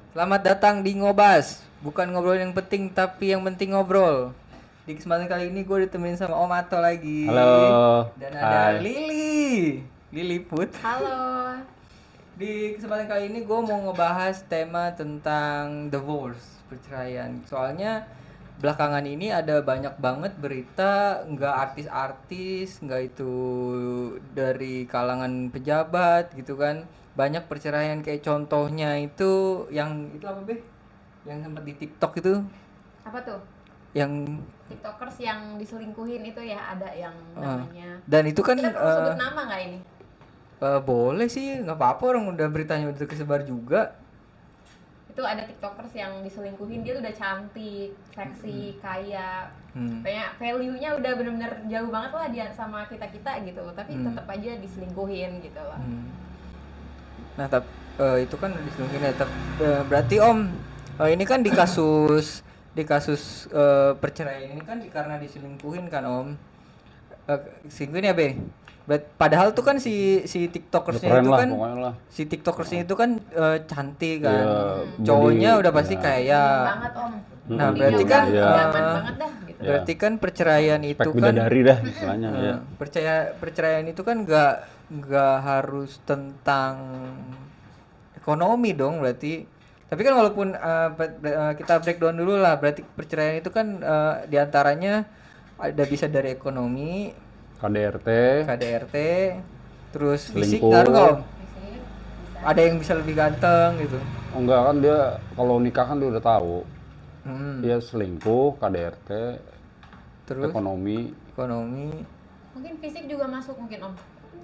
Selamat datang di Ngobas. Bukan ngobrol yang penting, tapi yang penting ngobrol. Di kesempatan kali ini gue ditemenin sama Om Ato lagi. Halo. Dan ada Hai. Lili Put. Halo. Di kesempatan kali ini gue mau ngebahas tema tentang divorce, perceraian. Soalnya belakangan ini ada banyak banget berita, nggak artis-artis, nggak itu dari kalangan pejabat gitu kan. Banyak perceraian kayak contohnya itu yang itu apa Be? Yang sempat di TikTok itu Apa tuh? yang TikTokers yang diselingkuhin itu ya, ada yang namanya. dan itu kan Kita perlu sebut nama nggak ini? boleh sih, nggak apa-apa, orang udah beritanya udah kesebar juga. Itu ada TikTokers yang diselingkuhin, dia tuh udah cantik, seksi, kaya. Kayak value-nya udah bener-bener jauh banget lah dia sama kita-kita gitu. Tapi tetap aja diselingkuhin gitu lah. Nah, itu kan diselingkuhin ya. Berarti Om, ini kan di kasus perceraian ini kan karena diselingkuhin kan Om. Selingkuhin ya Be. Padahal tuh kan si TikTokersnya Keren itu lah kan pokoknya lah. si TikTokersnya itu kan cantik kan. Iya, Cowoknya body, udah pasti ya. kaya. Banget Om. Nah, Bodinya berarti udah kan nyaman banget dah gitu. Ya. berarti kan perceraian Spek itu kan bidadari dah istilahnya ya. perceraian itu kan nggak harus tentang ekonomi dong berarti. Tapi kan walaupun kita breakdown dulu lah, berarti perceraian itu kan diantaranya ada bisa dari ekonomi, KDRT, KDRT, terus fisik Selingkuh. ngaruh nggak Om? Fisik, bisa. Ada yang bisa lebih ganteng gitu. oh enggak kan dia kalau nikah kan dia udah tahu. Hmm, Dia selingkuh, KDRT, terus ekonomi. Mungkin fisik juga masuk mungkin Om.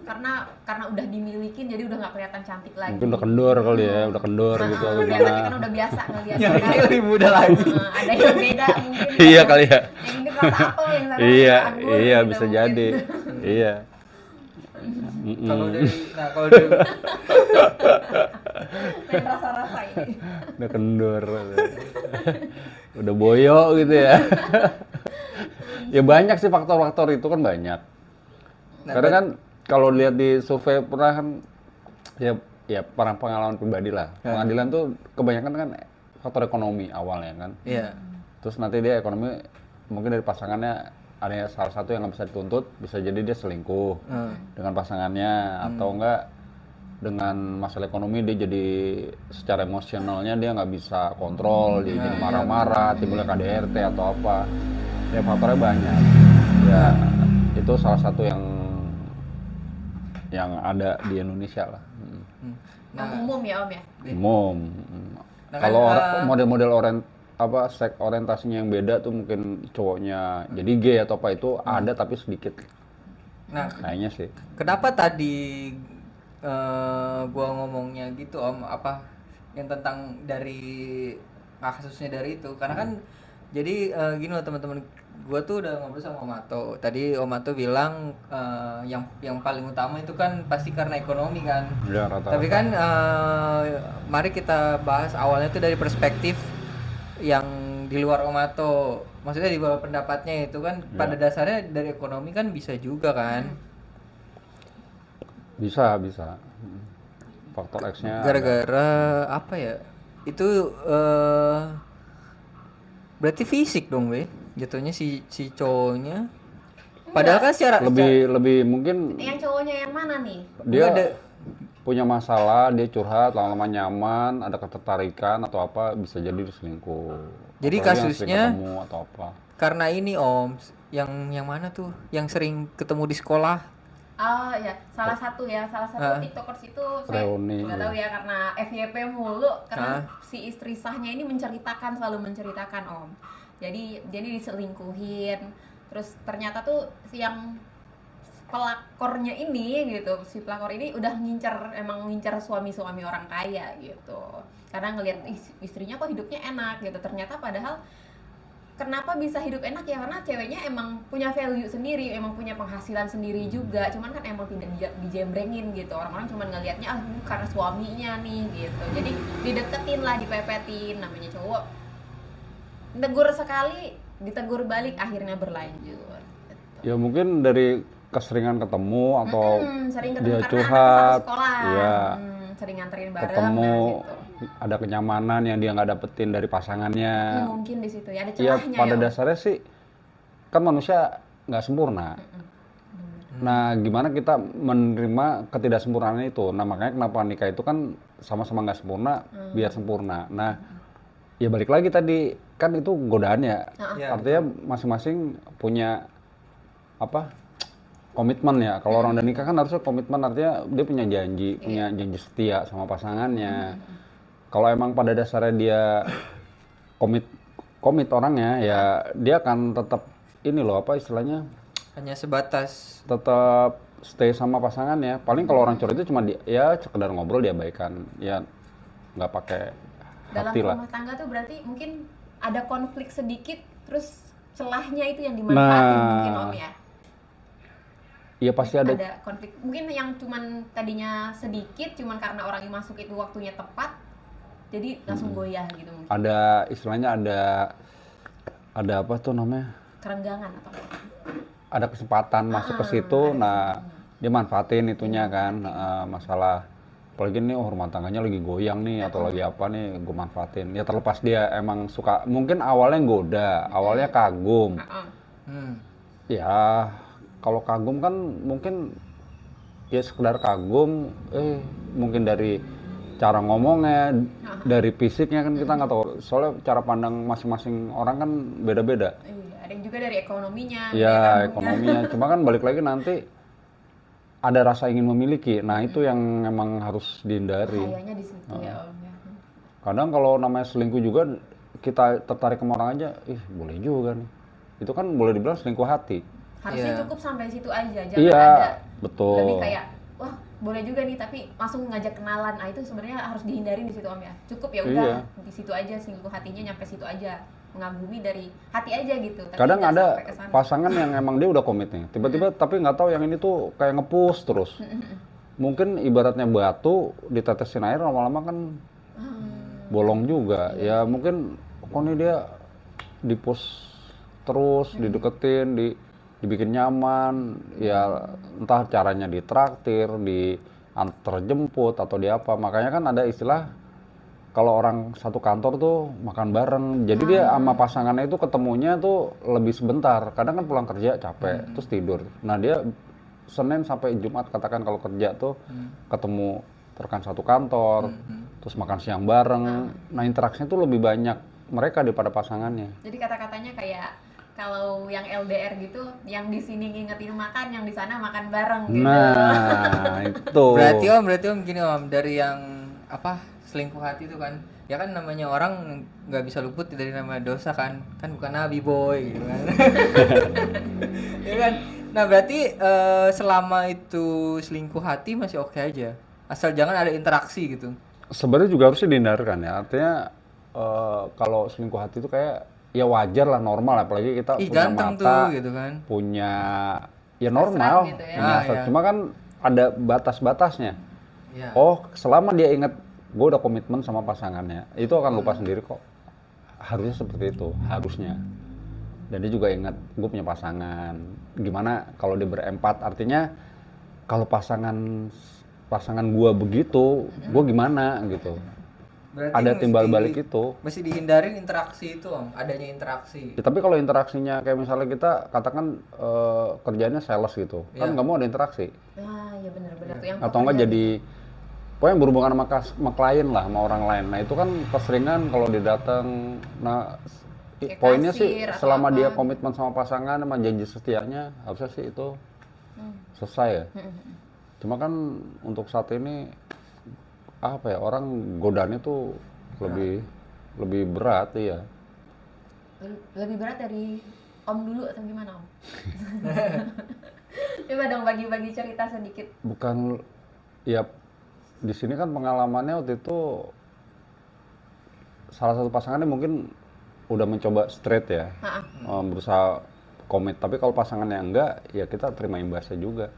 Karena udah dimilikin jadi udah nggak kelihatan cantik lagi. Mungkin udah kendor kali ya, udah kendor gitu Kelihatan gimana. kita kan udah biasa ngeliat yang kan. ini lebih muda lagi. Ada yang beda mungkin. Iya kali ya. Yang ini rasa apel, yang sana Iya, rasa anggur iya gitu bisa mungkin. jadi. Iya. Kalau dari Dan rasa-rasa ini. Udah kendor. Udah boyo gitu ya. Ya banyak sih faktor-faktor itu kan banyak. Karena kan kalau lihat di survei pernah kan ya pengalaman pribadi lah. Pengadilan tuh kebanyakan kan faktor ekonomi awalnya kan. Iya. Terus nanti dia ekonomi mungkin dari pasangannya ada salah satu yang nggak bisa dituntut, bisa jadi dia selingkuh dengan pasangannya atau enggak dengan masalah ekonomi dia jadi secara emosionalnya dia nggak bisa kontrol, dia jadi marah-marah, timbulnya KDRT atau apa. Ya faktornya banyak. Ya itu salah satu yang ada di Indonesia lah. Yang umum ya Om ya. Umum. Nah, Kalau kan, model-model seks orientasinya yang beda tuh mungkin cowoknya jadi gay atau apa itu ada tapi sedikit. Nah, Kayaknya sih. kenapa tadi gua ngomongnya gitu Om, apa yang tentang dari kasusnya dari itu? Karena kan jadi gini loh teman-teman, gua tuh udah ngobrol sama Om Ato. Tadi Om Ato bilang yang paling utama itu kan pasti karena ekonomi kan. Ya, rata-rata. Tapi kan mari kita bahas awalnya itu dari perspektif yang di luar Om Ato. Maksudnya di bawah pendapatnya itu kan pada dasarnya dari ekonomi kan bisa juga kan. Bisa. Faktor X-nya ada. Gara-gara apa ya? Itu berarti fisik dong, Be. Jatuhnya si cowoknya. Padahal kan secara lebih mungkin Yang cowoknya yang mana nih? dia ada punya masalah, dia curhat, lama-lama nyaman, ada ketertarikan atau apa, bisa jadi selingkuh. Jadi Apalagi yang sering kasusnya ketemu atau apa. karena ini Om, yang mana tuh? Yang sering ketemu di sekolah. Oh ya, salah satu TikTokers itu saya Reuni, nggak iya. tahu ya karena FYP mulu karena si istri sahnya ini selalu menceritakan Om. Jadi diselingkuhin, terus ternyata tuh yang pelakornya ini gitu, si pelakor ini udah ngincer suami-suami orang kaya gitu. Karena ngelihat istrinya kok hidupnya enak gitu. Ternyata padahal kenapa bisa hidup enak ya karena ceweknya emang punya value sendiri, emang punya penghasilan sendiri juga, cuman kan emang tidak dijembrengin gitu. Orang-orang cuman ngelihatnya karena suaminya nih gitu. Jadi dideketin lah, dipepetin, namanya cowok. Negur sekali, ditegur balik, akhirnya berlanjut. Gitu. Ya mungkin dari keseringan ketemu atau Sering ketemu dia karena anak curhat, satu sekolah. iya. Sering nganterin bareng Ketemu nah gitu. ada kenyamanan yang dia nggak dapetin dari pasangannya. Mungkin di situ ya ada Ya celahnya pada ya, Om. dasarnya sih kan manusia nggak sempurna. Nah, gimana kita menerima ketidaksempurnaan itu? Nah, makanya kenapa nikah itu kan sama-sama nggak sempurna, biar sempurna. Nah, ya balik lagi tadi, kan itu godaan ya. Ya, Artinya masing-masing punya apa? Komitmen ya. Kalau orang udah nikah kan harusnya komitmen, artinya dia punya janji, punya janji setia sama pasangannya. Kalau emang pada dasarnya dia komit orangnya, ya dia akan tetap ini loh apa istilahnya? hanya sebatas. Tetap stay sama pasangannya. Paling kalau orang curhat itu cuma dia, ya sekedar ngobrol diabaikan, ya nggak pakai Dalam hati lah. rumah tangga tuh berarti mungkin ada konflik sedikit, terus celahnya itu yang dimanfaatin mungkin Om ya. Iya pasti ada. Konflik mungkin yang cuman tadinya sedikit, cuman karena orang yang masuk itu waktunya tepat, jadi langsung goyah gitu mungkin. Ada istilahnya ada apa tuh namanya? Kerenggangan atau apa? Ada kesempatan masuk ke situ, nah dia manfaatin itunya kan, masalah apalagi nih rumah tangganya lagi goyang nih atau lagi apa nih, gue manfaatin. Ya terlepas dia emang suka, mungkin awalnya goda, awalnya kagum. Hmm. Ya kalau kagum kan mungkin ya sekedar kagum, mungkin dari cara ngomongnya, dari fisiknya kan kita nggak tahu. Soalnya cara pandang masing-masing orang kan beda-beda. Iya, ada yang juga dari ekonominya. Ya kagumnya. ekonominya, cuma kan balik lagi nanti ada rasa ingin memiliki. Nah itu yang memang harus dihindari. Bahayanya di situ ya Om ya. Kadang kalau namanya selingkuh juga kita tertarik sama orang aja, boleh juga nih. Itu kan boleh dibilang selingkuh hati. Harusnya Iya. cukup sampai situ aja, jangan Iya, ada betul. lebih kayak wah boleh juga nih tapi langsung ngajak kenalan. Nah itu sebenarnya harus dihindari di situ Om ya. Cukup ya udah Iya. di situ aja, selingkuh hatinya nyampe situ aja, mengagumi dari hati aja gitu. Tapi Kadang nggak ada sampai ke sana. pasangan yang emang dia udah komit nih, tiba-tiba tapi nggak tahu yang ini tuh kayak nge-push terus. Mungkin ibaratnya batu ditetesin air lama-lama kan bolong juga. Ya mungkin kok nih dia di-push terus, dideketin, dibikin nyaman, ya entah caranya ditraktir, diantar jemput atau di apa. Makanya kan ada istilah kalau orang satu kantor tuh makan bareng. Jadi dia sama pasangannya itu ketemunya tuh lebih sebentar. Kadang kan pulang kerja capek, terus tidur. Nah dia Senin sampai Jumat katakan kalau kerja tuh ketemu rekan satu kantor, terus makan siang bareng. Nah interaksinya tuh lebih banyak mereka daripada pasangannya. Jadi kata-katanya kayak kalau yang LDR gitu, yang di sini ngingetin makan, yang di sana makan bareng gitu. Nah itu. Berarti om gini om, dari yang apa selingkuh hati itu kan, ya kan namanya orang nggak bisa luput dari nama dosa kan bukan nabi boy gitu kan. Ya kan. Nah berarti selama itu selingkuh hati masih oke aja, asal jangan ada interaksi gitu. Sebenarnya juga harusnya dihindarkan ya. Artinya kalau selingkuh hati itu kayak ya wajar lah, normal, apalagi kita Ih punya ganteng mata, tuh gitu kan. punya ya normal, gitu ya. punya hasrat. Iya. Cuma kan ada batas-batasnya. Ya. Oh, selama dia ingat gue udah komitmen sama pasangannya, itu akan lupa sendiri kok. Harusnya seperti itu, harusnya. Dan dia juga ingat gue punya pasangan. Gimana kalau dia berempat, artinya kalau pasangan gue begitu, gue gimana gitu. Berarti Ada timbal mesti- balik itu. Mesti dihindarin interaksi itu om, adanya interaksi. Ya, tapi kalau interaksinya kayak misalnya kita katakan kerjanya sales gitu, kan Iya. nggak mau ada interaksi. Nah, ya benar-benar tuh yang Atau nggak jadi pokoknya berhubungan sama klien lah, sama orang lain. Nah itu kan keseringan kalau dia datang. Nah Kayak poinnya kasir sih atau selama apa dia gitu. komitmen sama pasangan, sama janji setianya, harusnya sih itu selesai ya. Cuma kan untuk saat ini apa ya, orang godaannya tuh lebih berat ya. lebih berat dari Om dulu atau gimana Om? Coba dong bagi-bagi cerita sedikit. Bukan ya, di sini kan pengalamannya waktu itu salah satu pasangannya mungkin udah mencoba straight ya, berusaha komit. Tapi kalau pasangannya enggak, ya kita terima imbasnya juga.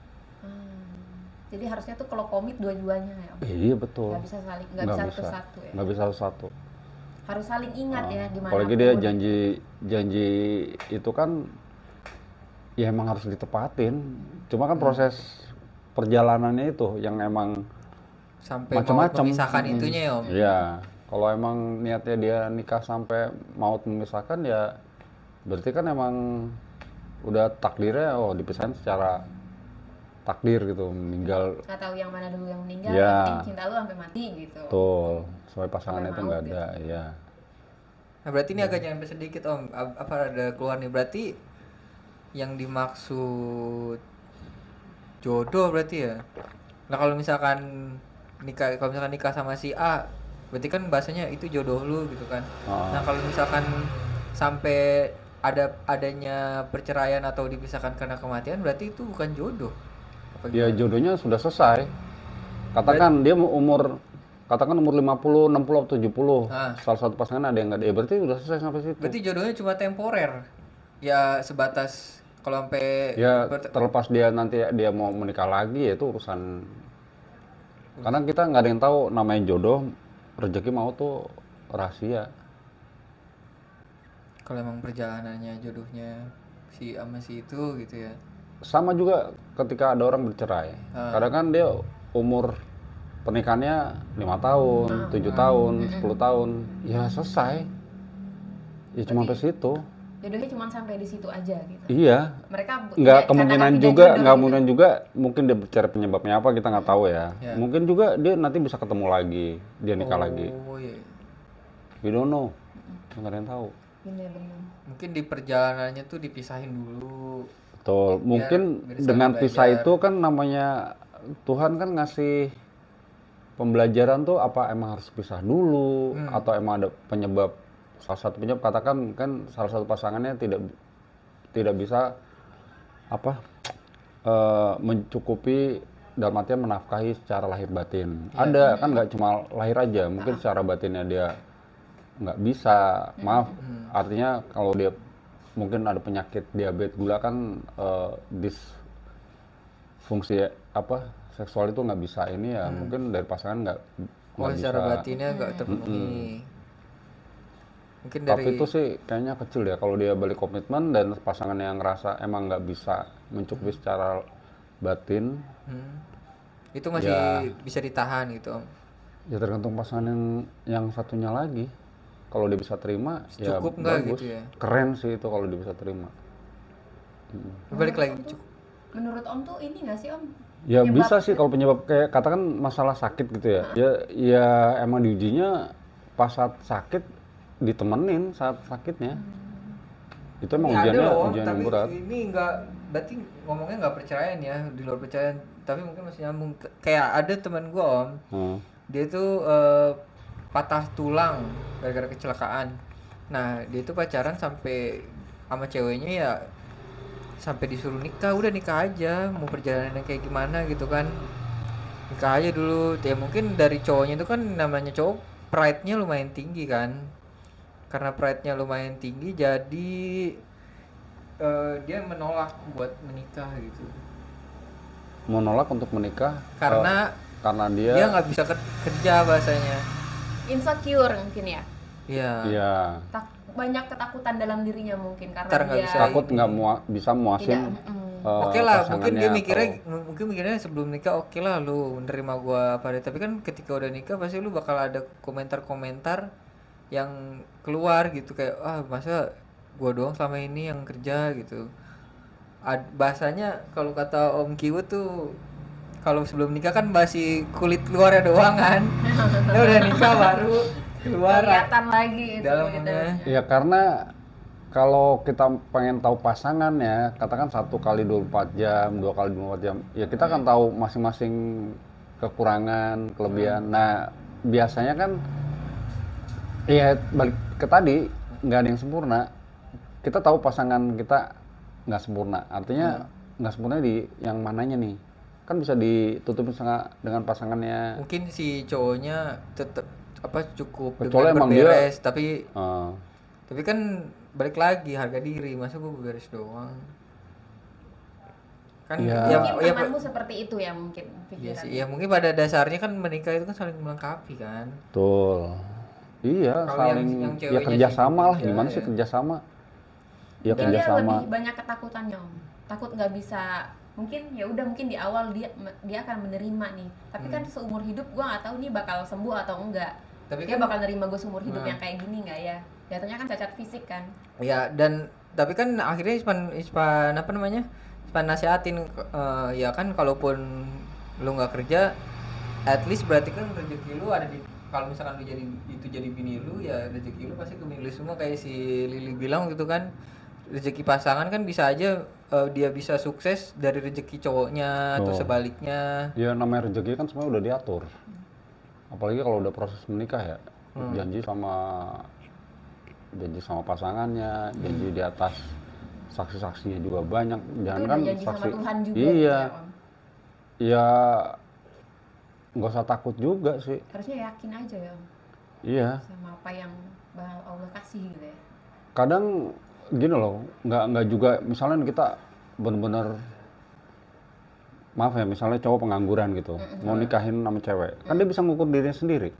Jadi harusnya tuh kalau komit dua-duanya ya Om. Iya betul. Nggak bisa saling, nggak bisa satu-satu ya. Nggak bisa satu-satu. Harus saling ingat ya gimana. Apalagi dia janji itu kan ya emang harus ditepatin. Cuma kan proses perjalanannya itu yang emang sampai mau macam-macam. memisahkan itunya ya Om. Iya, kalau emang niatnya dia nikah sampai mau memisahkan ya berarti kan emang udah takdirnya dipisahin secara takdir gitu, meninggal. Nggak tahu yang mana dulu yang meninggal, Iya. yang penting cinta lu sampai mati gitu. Betul, sampai pasangannya itu Sampai nggak maut ada, ya. Nah berarti ini agak nyampe sedikit Om, apa ada keluar nih, berarti yang dimaksud jodoh berarti ya. Nah kalau misalkan nikah sama si A, berarti kan bahasanya itu jodoh lu gitu kan. Nah kalau misalkan sampai adanya perceraian atau dipisahkan karena kematian, berarti itu bukan jodoh. Apa Ya gimana? jodohnya sudah selesai. Katakan dia katakan umur 50, 60 atau 70. Salah satu pasangan ada yang nggak ada. Ya berarti udah selesai sampai situ. Berarti jodohnya cuma temporer. Ya sebatas kalau sampai Ya terlepas dia nanti dia mau menikah lagi ya itu urusan. Karena kita nggak ada yang tahu namanya jodoh, rezeki mau tuh rahasia. kalau emang perjalanannya jodohnya si sama si itu gitu ya. Sama juga ketika ada orang bercerai. Kadang kan dia umur pernikahannya 5 tahun, 7 tahun, 10 tahun, ya selesai. Ya cuma sampai situ. Jodohnya cuma sampai di situ aja gitu. Iya. Mereka Nggak ya, kemungkinan katakan juga, tidak jodoh nggak gitu. kemungkinan juga mungkin dia bercerai penyebabnya apa kita nggak tahu ya. Mungkin juga dia nanti bisa ketemu lagi, dia nikah lagi. Oh iya. We don't know. Nggak ada yang tahu. Bener-bener. Mungkin di perjalanannya tuh dipisahin dulu. Betul. Mungkin biar dengan saling pisah belajar. itu kan namanya Tuhan kan ngasih pembelajaran tuh apa emang harus pisah dulu atau emang ada penyebab, salah satu penyebab katakan kan salah satu pasangannya tidak bisa mencukupi dalam artian menafkahi secara lahir batin. Ada kan nggak cuma lahir aja, mungkin secara batinnya dia nggak bisa. Maaf, artinya kalau dia mungkin ada penyakit diabetes gula kan disfungsi seksual itu nggak bisa ini ya mungkin dari pasangan nggak Secara bisa. batinnya nggak terpenuhi. Mungkin Tapi dari itu sih kayaknya kecil ya kalau dia balik komitmen dan pasangan yang ngerasa emang nggak bisa mencukupi secara batin, itu masih Ya. bisa ditahan gitu Om. ya tergantung pasangan yang satunya lagi. Kalau dia bisa terima, ya Cukup nggak bagus. gitu ya? Keren sih itu kalau dia bisa terima. Balik lagi cukup. Menurut Om tuh ini nggak sih Om? Ya bisa sih kalau penyebab kayak katakan masalah sakit gitu ya. Ya emang diujinya pas saat sakit ditemenin saat sakitnya. Itu emang Ini ada ujiannya loh, ujian yang tapi berat. ini nggak, berarti ngomongnya nggak perceraian ya, di luar perceraian, tapi mungkin masih nyambung. Kayak ada teman gue Om, Hmm. dia tuh patah tulang gara-gara kecelakaan. Nah dia tuh pacaran sampai sama ceweknya ya sampai disuruh nikah, udah nikah aja, mau perjalanannya kayak gimana gitu kan, nikah aja dulu. Ya mungkin dari cowoknya itu kan namanya cowok pride-nya lumayan tinggi kan, karena pride-nya lumayan tinggi jadi dia menolak buat menikah gitu, Menolak untuk menikah karena karena dia dia nggak bisa kerja bahasanya. Insecure mungkin ya. Iya. ya Banyak ketakutan dalam dirinya mungkin karena Ntar nggak dia bisa takut nggak bisa muasin Oke lah, mungkin dia pasangannya mungkin mikirnya sebelum nikah oke lah lu nerima gua apa deh. Tapi kan ketika udah nikah pasti lu bakal ada komentar-komentar yang keluar gitu kayak masa gua doang selama ini yang kerja gitu. Bahasanya kalau kata Om Kiwo tuh kalau sebelum nikah kan masih kulit luarnya doang kan. Lu udah nikah baru keluar kelihatan lagi itu dalamnya. Ya karena kalau kita pengen tahu pasangannya, katakan 1 kali 24 jam, 2 kali 24 jam, ya kita kan tahu masing-masing kekurangan, kelebihan. Nah, biasanya kan ya balik ke tadi, nggak ada yang sempurna. Kita tahu pasangan kita nggak sempurna. Artinya nggak sempurna di yang mananya nih. Kan bisa ditutupin dengan pasangannya. Mungkin si cowoknya tetap cukup Kecuali dengan emang dia- berberes, tapi eh, kan balik lagi harga diri, masa gue beres doang kan. Ya. mungkin temanmu seperti itu ya mungkin Iya pikiran. sih, ya mungkin pada dasarnya kan menikah itu kan saling melengkapi kan. betul. Iya, Kalau saling yang ya ceweknya kerjasama sibuk lah. kerja, Gimana sih ya. kerjasama? Ya Mungkin dia kerjasama. lebih banyak ketakutannya Om. Takut nggak bisa mungkin ya udah, mungkin di awal dia akan menerima nih, tapi kan seumur hidup gue nggak tahu nih bakal sembuh atau enggak. Tapi Dia kan bakal nerima gue seumur hidup yang kayak gini nggak ya? Jatuhnya kan cacat fisik kan. ya, dan tapi kan akhirnya Ispan apa namanya? Ispan nasihatin ya kan, kalaupun lu nggak kerja, at least berarti kan rezeki lu ada di, kalau misalkan lu jadi bini lu, ya rezeki lu pasti ke bini lu semua, kayak si Lili bilang gitu kan. Rezeki pasangan kan bisa aja dia bisa sukses dari rezeki cowoknya atau Oh. sebaliknya. Ya namanya rezeki kan semuanya udah diatur. Apalagi kalau udah proses menikah ya, janji sama pasangannya, janji di atas saksi-saksinya juga banyak. Jangan Itu kan udah janji sama saksi. Tuhan juga Iya. gitu ya, Om. Ya nggak usah takut juga sih. Harusnya yakin aja ya, Om, Iya. sama apa yang bakal Allah kasih gitu ya. Kadang gini loh, nggak juga, misalnya kita bener-bener, maaf ya, misalnya cowok pengangguran gitu, mau nikahin sama cewek, kan dia bisa ngukur dirinya sendiri.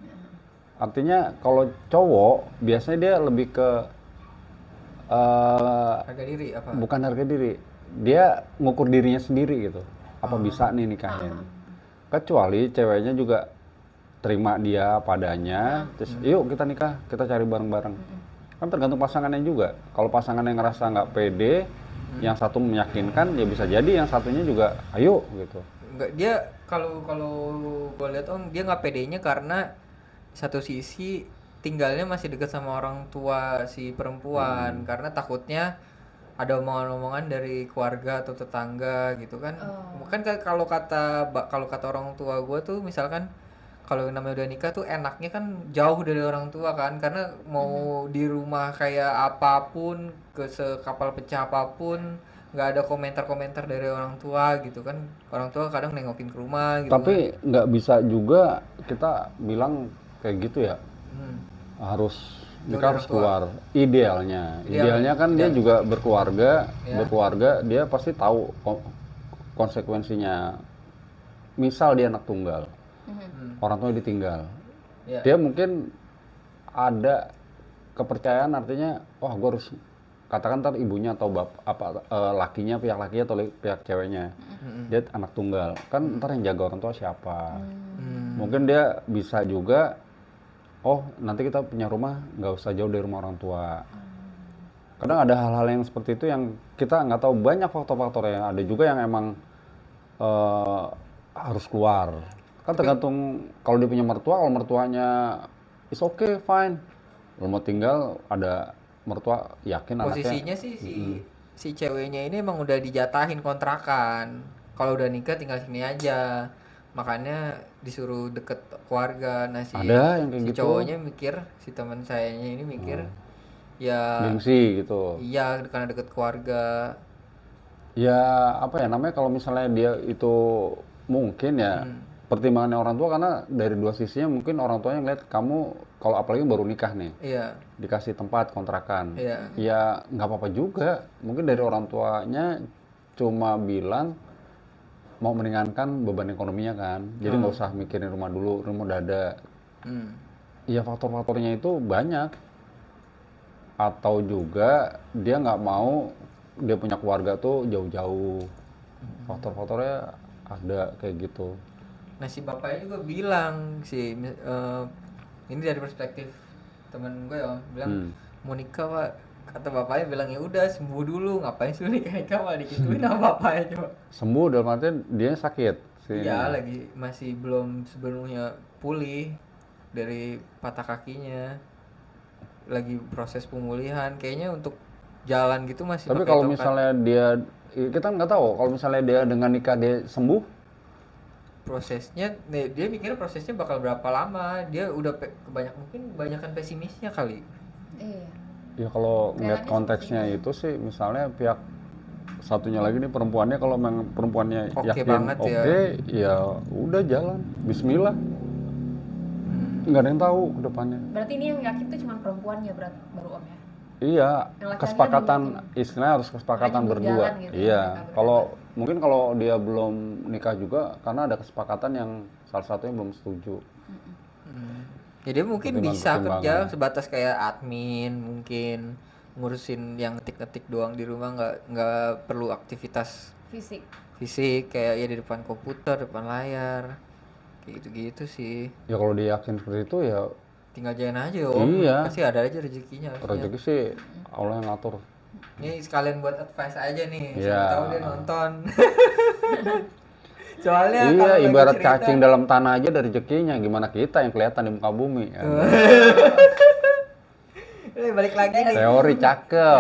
Artinya kalau cowok biasanya dia lebih ke Harga diri apa? bukan harga diri, dia ngukur dirinya sendiri gitu, apa bisa nih nikahin. Kecuali ceweknya juga terima dia padanya, terus yuk kita nikah, kita cari bareng-bareng. Kan tergantung pasangannya juga. Kalau pasangannya ngerasa nggak pede, yang satu meyakinkan, ya bisa jadi yang satunya juga ayo gitu. Enggak, dia kalau gue lihat Om, dia nggak pedenya karena satu sisi tinggalnya masih dekat sama orang tua si perempuan, karena takutnya ada omongan-omongan dari keluarga atau tetangga gitu kan. Kan kalau kata orang tua gue tuh, misalkan kalau namanya udah nikah tuh enaknya kan jauh dari orang tua kan, karena mau di rumah kayak apapun, ke sekapal pecah apapun, nggak ada komentar-komentar dari orang tua gitu kan. Orang tua kadang nengokin ke rumah gitu. Tapi nggak bisa juga kita bilang kayak gitu ya. Harus nikah harus keluar. Idealnya kan dia juga berkeluarga, dia pasti tahu konsekuensinya. Misal dia anak tunggal, orang tuanya ditinggal, Ya. dia mungkin ada kepercayaan, artinya wah gue harus, katakan ntar ibunya atau lakinya, pihak lakinya atau pihak ceweknya, dia anak tunggal, kan ntar yang jaga orang tua siapa. Mungkin dia bisa juga, oh nanti kita punya rumah nggak usah jauh dari rumah orang tua. Kadang ada hal-hal yang seperti itu yang kita nggak tahu, banyak faktor-faktornya. Ada juga yang emang harus keluar. Kan tergantung, kalau dia punya mertua, kalau mertuanya is okay, fine. Kalau mau tinggal, ada mertua yakin Posisinya anaknya. sih si ceweknya ini emang udah dijatahin kontrakan. Kalau udah nikah tinggal sini aja. Makanya disuruh deket keluarga. Nah Ada yang kayak si gitu. cowoknya mikir, si teman sayanya ini mikir, ya Gengsi gitu. iya karena deket keluarga. Ya apa ya namanya, kalau misalnya dia itu mungkin ya pertimbangannya orang tua, karena dari dua sisinya mungkin orang tuanya ngeliat kamu, kalau apalagi baru nikah nih, Iya. dikasih tempat kontrakan, Iya. ya nggak apa-apa juga. Mungkin dari orang tuanya cuma bilang mau meringankan beban ekonominya kan, jadi nggak usah mikirin rumah dulu, rumah udah ada. Ya faktor-faktornya itu banyak. Atau juga dia nggak mau dia punya keluarga tuh jauh-jauh, faktor-faktornya ada kayak gitu. Nah si bapaknya juga bilang ini dari perspektif temen gue ya, bilang mau nikah Pak, kata bapaknya bilang ya udah sembuh dulu, ngapain sih lu nikah malah dikituin sama bapaknya coba. Sembuh dalam artian dia sakit sih. Iya lagi masih belum sepenuhnya pulih dari patah kakinya, lagi proses pemulihan kayaknya. Untuk jalan gitu masih Tapi pakai kalau tongkat. misalnya kita nggak tahu kalau misalnya dia dengan nikah dia sembuh, Prosesnya dia mikir prosesnya bakal berapa lama, dia udah mungkin kebanyakan pesimisnya kali. Iya. ya kalau ngeliat Kayaknya konteksnya itu sih, misalnya pihak satunya lagi nih perempuannya, kalau memang perempuannya Oke yakin banget ya. oke, ya udah jalan, Bismillah. Nggak ada yang tahu ke depannya. Berarti ini yang yakin tuh cuma perempuannya baru Om ya. Iya, Yang laki-laki kesepakatan, belum istilahnya harus kesepakatan Makanya berdua. berjalan gitu, Iya, mereka kalau mungkin kalau dia belum nikah juga, karena ada kesepakatan yang salah satunya belum setuju. Ya dia mungkin bisa Pertimbangan. kerja sebatas kayak admin, mungkin ngurusin yang ngetik-ngetik doang di rumah, nggak perlu aktivitas fisik. kayak ya di depan komputer, depan layar, kayak gitu-gitu sih. Ya kalau dia yakin seperti itu ya Tinggal jalan aja Om, Iya. pasti ada aja rezekinya harusnya. rezeki sih Allah yang ngatur. Ini sekalian buat advice aja nih, siapa Iya. tahu dia nonton. Soalnya Iya, kalau lagi ibarat cerita- cacing dalam tanah aja ada rezekinya, gimana kita yang kelihatan di muka bumi. Ya. Balik lagi nih. Teori cakep.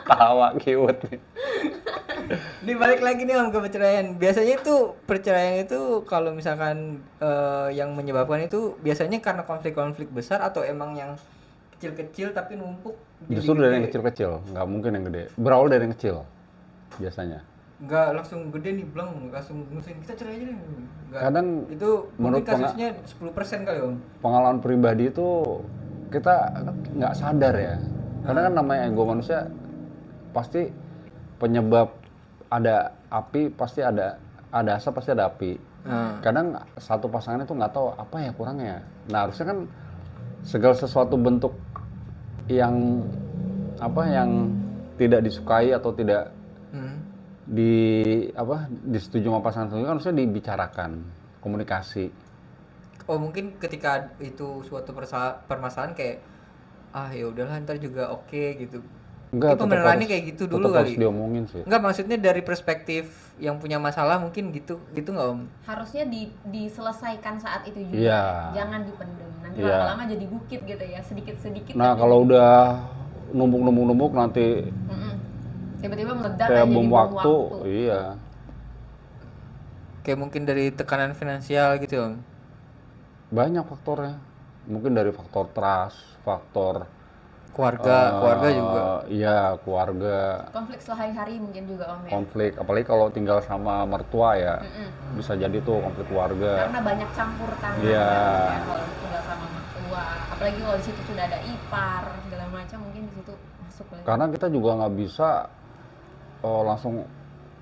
Tawa cute nih. Nih balik lagi nih Om ke perceraian. Biasanya itu perceraian itu kalau misalkan yang menyebabkan itu biasanya karena konflik-konflik besar atau emang yang kecil-kecil tapi numpuk. Justru dari yang kecil-kecil, nggak mungkin yang gede. Berawal dari yang kecil biasanya. Nggak langsung gede nih bleng, langsung ngusin kita cerai aja nih. Nggak. Kadang Itu menurut mungkin kasusnya 10% kali Om. Pengalaman pribadi itu kita nggak sadar ya. Karena kan namanya ego manusia pasti penyebab ada api pasti ada asap pasti ada api. Kadang satu pasangan itu nggak tahu apa ya kurangnya. Nah harusnya kan segala sesuatu bentuk yang yang tidak disukai atau tidak disetujui sama pasangan itu kan harusnya dibicarakan, komunikasi. Oh mungkin ketika itu suatu permasalahan kayak ya udahlah ntar juga oke gitu. Enggak, Itu pembenarannya kayak gitu dulu harus kali. diomongin sih. Enggak, maksudnya dari perspektif yang punya masalah mungkin gitu nggak Om? Harusnya diselesaikan saat itu juga. Iya. Jangan dipendem. Nanti Iya. lama-lama jadi bukit gitu ya, sedikit-sedikit. Nah tapi kalau udah numpuk nanti Mm-mm. tiba-tiba meledak kayak aja bom jadi waktu, iya. Kayak mungkin dari tekanan finansial gitu Om. Banyak faktornya. Mungkin dari faktor trust, faktor Keluarga juga. Iya, keluarga, Konflik sehari-hari mungkin juga Om ya. konflik. Apalagi kalau tinggal sama mertua ya, bisa jadi tuh konflik keluarga. Karena banyak campur tangan Iya. ya, kalau tinggal sama mertua. Apalagi kalau di situ sudah ada ipar segala macam mungkin di situ masuk lagi. Karena kita juga nggak bisa langsung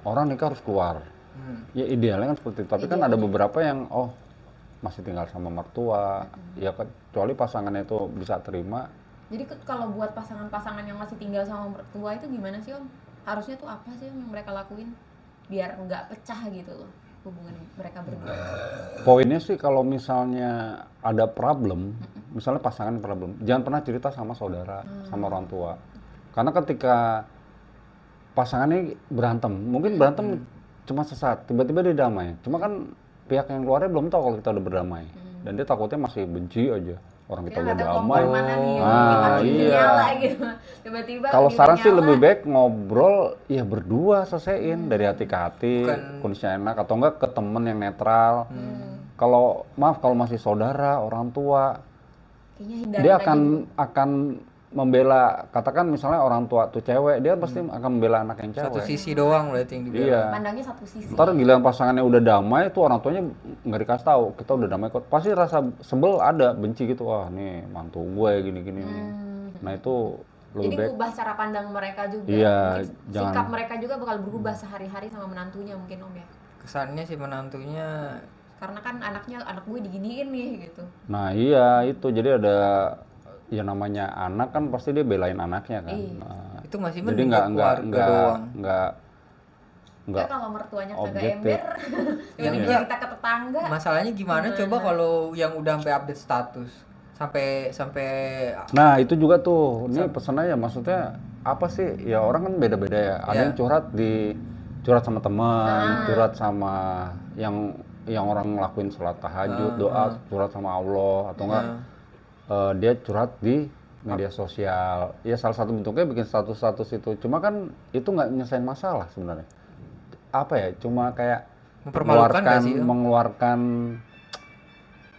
orang nikah harus keluar. Ya idealnya kan seperti itu. Tapi kan ada beberapa yang masih tinggal sama mertua. Ya kecuali pasangannya itu bisa terima. Jadi kalau buat pasangan-pasangan yang masih tinggal sama mertua itu gimana sih Om? Harusnya tuh apa sih Om yang mereka lakuin biar nggak pecah gitu loh hubungan mereka berdua? Poinnya sih kalau misalnya ada problem, misalnya pasangan problem, jangan pernah cerita sama saudara, sama orang tua. Karena ketika pasangannya berantem, mungkin berantem cuma sesaat, tiba-tiba dia damai. Cuma kan pihak yang keluarnya belum tahu kalau kita udah berdamai. Dan dia takutnya masih benci aja. Orang kita udah ada damai. kompor mana nih yang Iya. nyala gitu. Tiba-tiba Kalau dia saran sih nyala. lebih baik ngobrol ya berdua selesaiin dari hati ke hati, kondisinya enak atau enggak ke temen yang netral. Kalau masih saudara, orang tua, Kayaknya hindarin dia aja dulu. akan membela, katakan misalnya orang tua tuh cewek, dia pasti akan membela anak yang Satu cewek. sisi doang berarti yang dibela. Iya. Pandangnya satu sisi. Ntar giliran pasangannya udah damai tuh orang tuanya nggak dikasih tahu kita udah damai kok, pasti rasa sebel ada, benci gitu, wah nih mantu gue gini-gini. Nah itu lebih Jadi baik. ubah cara pandang mereka juga. Iya, Mungkin jangan- sikap mereka juga bakal berubah sehari-hari sama menantunya mungkin Om ya. Kesannya si menantunya Karena kan anak gue diginiin nih gitu. Nah iya itu, jadi ada ya namanya anak kan pasti dia belain anaknya kan. Iya. Nah, itu masih jadi mending keluarga doang. Ya kalau mertuanya kagak objektif. ember, tiba-tiba Iya. kita ke tetangga. Masalahnya gimana coba kalau yang udah sampai update status sampai Nah itu juga tuh, ini pesannya maksudnya apa sih? Ya orang kan beda-beda ya. Ada Iya. yang curhat sama teman, curhat sama yang orang ngelakuin sholat tahajud, doa, curhat sama Allah atau enggak dia curhat di media sosial. Ya salah satu bentuknya bikin status-status itu. Cuma kan itu nggak nyelesain masalah sebenarnya. Apa ya? Cuma kayak Mempermalukan nggak sih, Om? mengeluarkan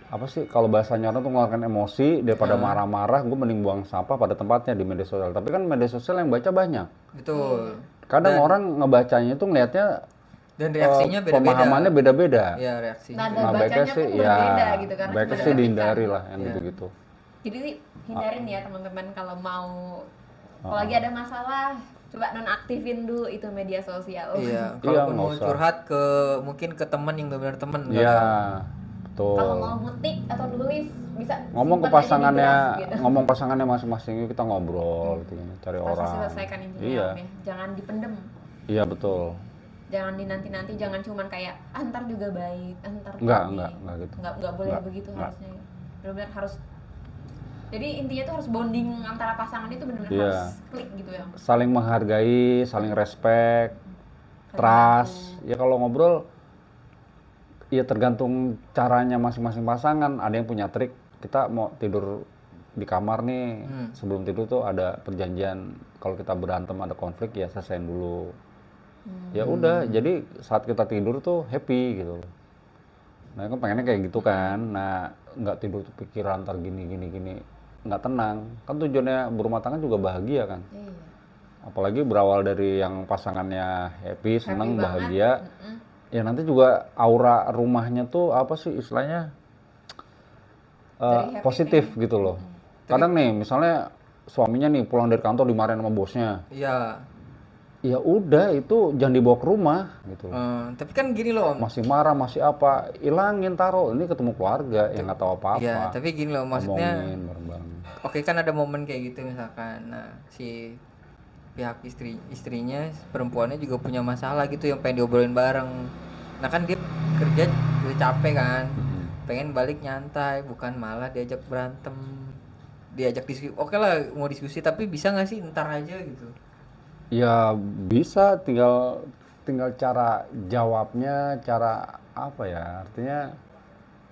apa sih kalau bahasanya orang tuh mengeluarkan emosi daripada marah-marah, gue mending buang sampah pada tempatnya di media sosial. Tapi kan media sosial yang baca banyak. betul. Kadang orang ngebacanya itu ngelihatnya Dan reaksinya beda-beda. pemahamannya beda-beda. Iya, reaksinya. Nada Nah, baiknya bacanya sih pun ya, berbeda gitu karena baiknya cuma sih ada dihindari ketikan. lah yang gitu-gitu. Jadi hindarin ya teman-teman kalau lagi ada masalah coba nonaktifin dulu itu media sosial. Iya, Iya, kalaupun nggak mau usah. curhat mungkin ke teman yang benar-benar teman. Iya, Kalau betul. mau ngetik atau nulis bisa Ngomong ke simpan aja di pasangannya, draft gitu. ngomong pasangannya masing-masing, yuk kita ngobrol gitu, cari Harus orang. selesaikan intinya Iya. Om ya. Jangan dipendem. Iya betul. Jangan dinanti-nanti, jangan cuman kayak ntar juga baik, ntar Enggak gitu. Nggak boleh Enggak, begitu enggak. harusnya. Benar-benar harus. Jadi intinya tuh harus bonding antara pasangan itu benar-benar Iya. harus klik gitu ya. Saling menghargai, saling respect, Saling trust. Ya kalau ngobrol, ya tergantung caranya masing-masing pasangan. Ada yang punya trik, kita mau tidur di kamar nih, sebelum tidur tuh ada perjanjian. Kalau kita berantem ada konflik ya selesaiin dulu. Ya udah, jadi saat kita tidur tuh happy gitu. Nah kan pengennya kayak gitu kan. Nah nggak tidur tuh pikiran ntar gini, nggak tenang. Kan tujuannya berumah tangga juga bahagia kan. Iya. Apalagi berawal dari yang pasangannya happy, seneng, banget. bahagia. Ya nanti juga aura rumahnya tuh apa sih istilahnya Dari happy positif gitu loh. Kadang nih misalnya suaminya nih pulang dari kantor dimarahin sama bosnya. Iya. Ya udah itu jangan dibawa ke rumah gitu. Tapi kan gini loh Om. Masih marah, masih apa, ilangin taruh. Ini ketemu keluarga yang nggak tahu apa-apa. Iya, tapi gini loh maksudnya. Ngomongin bareng-bareng. Oke kan ada momen kayak gitu misalkan. Nah, si pihak istrinya perempuannya juga punya masalah gitu yang pengen diobrolin bareng. Nah kan dia kerja udah capek kan. Pengen balik nyantai, bukan malah diajak berantem. Diajak diskusi. Oke lah mau diskusi tapi bisa nggak sih ntar aja gitu. Ya bisa, tinggal cara jawabnya, cara apa ya, artinya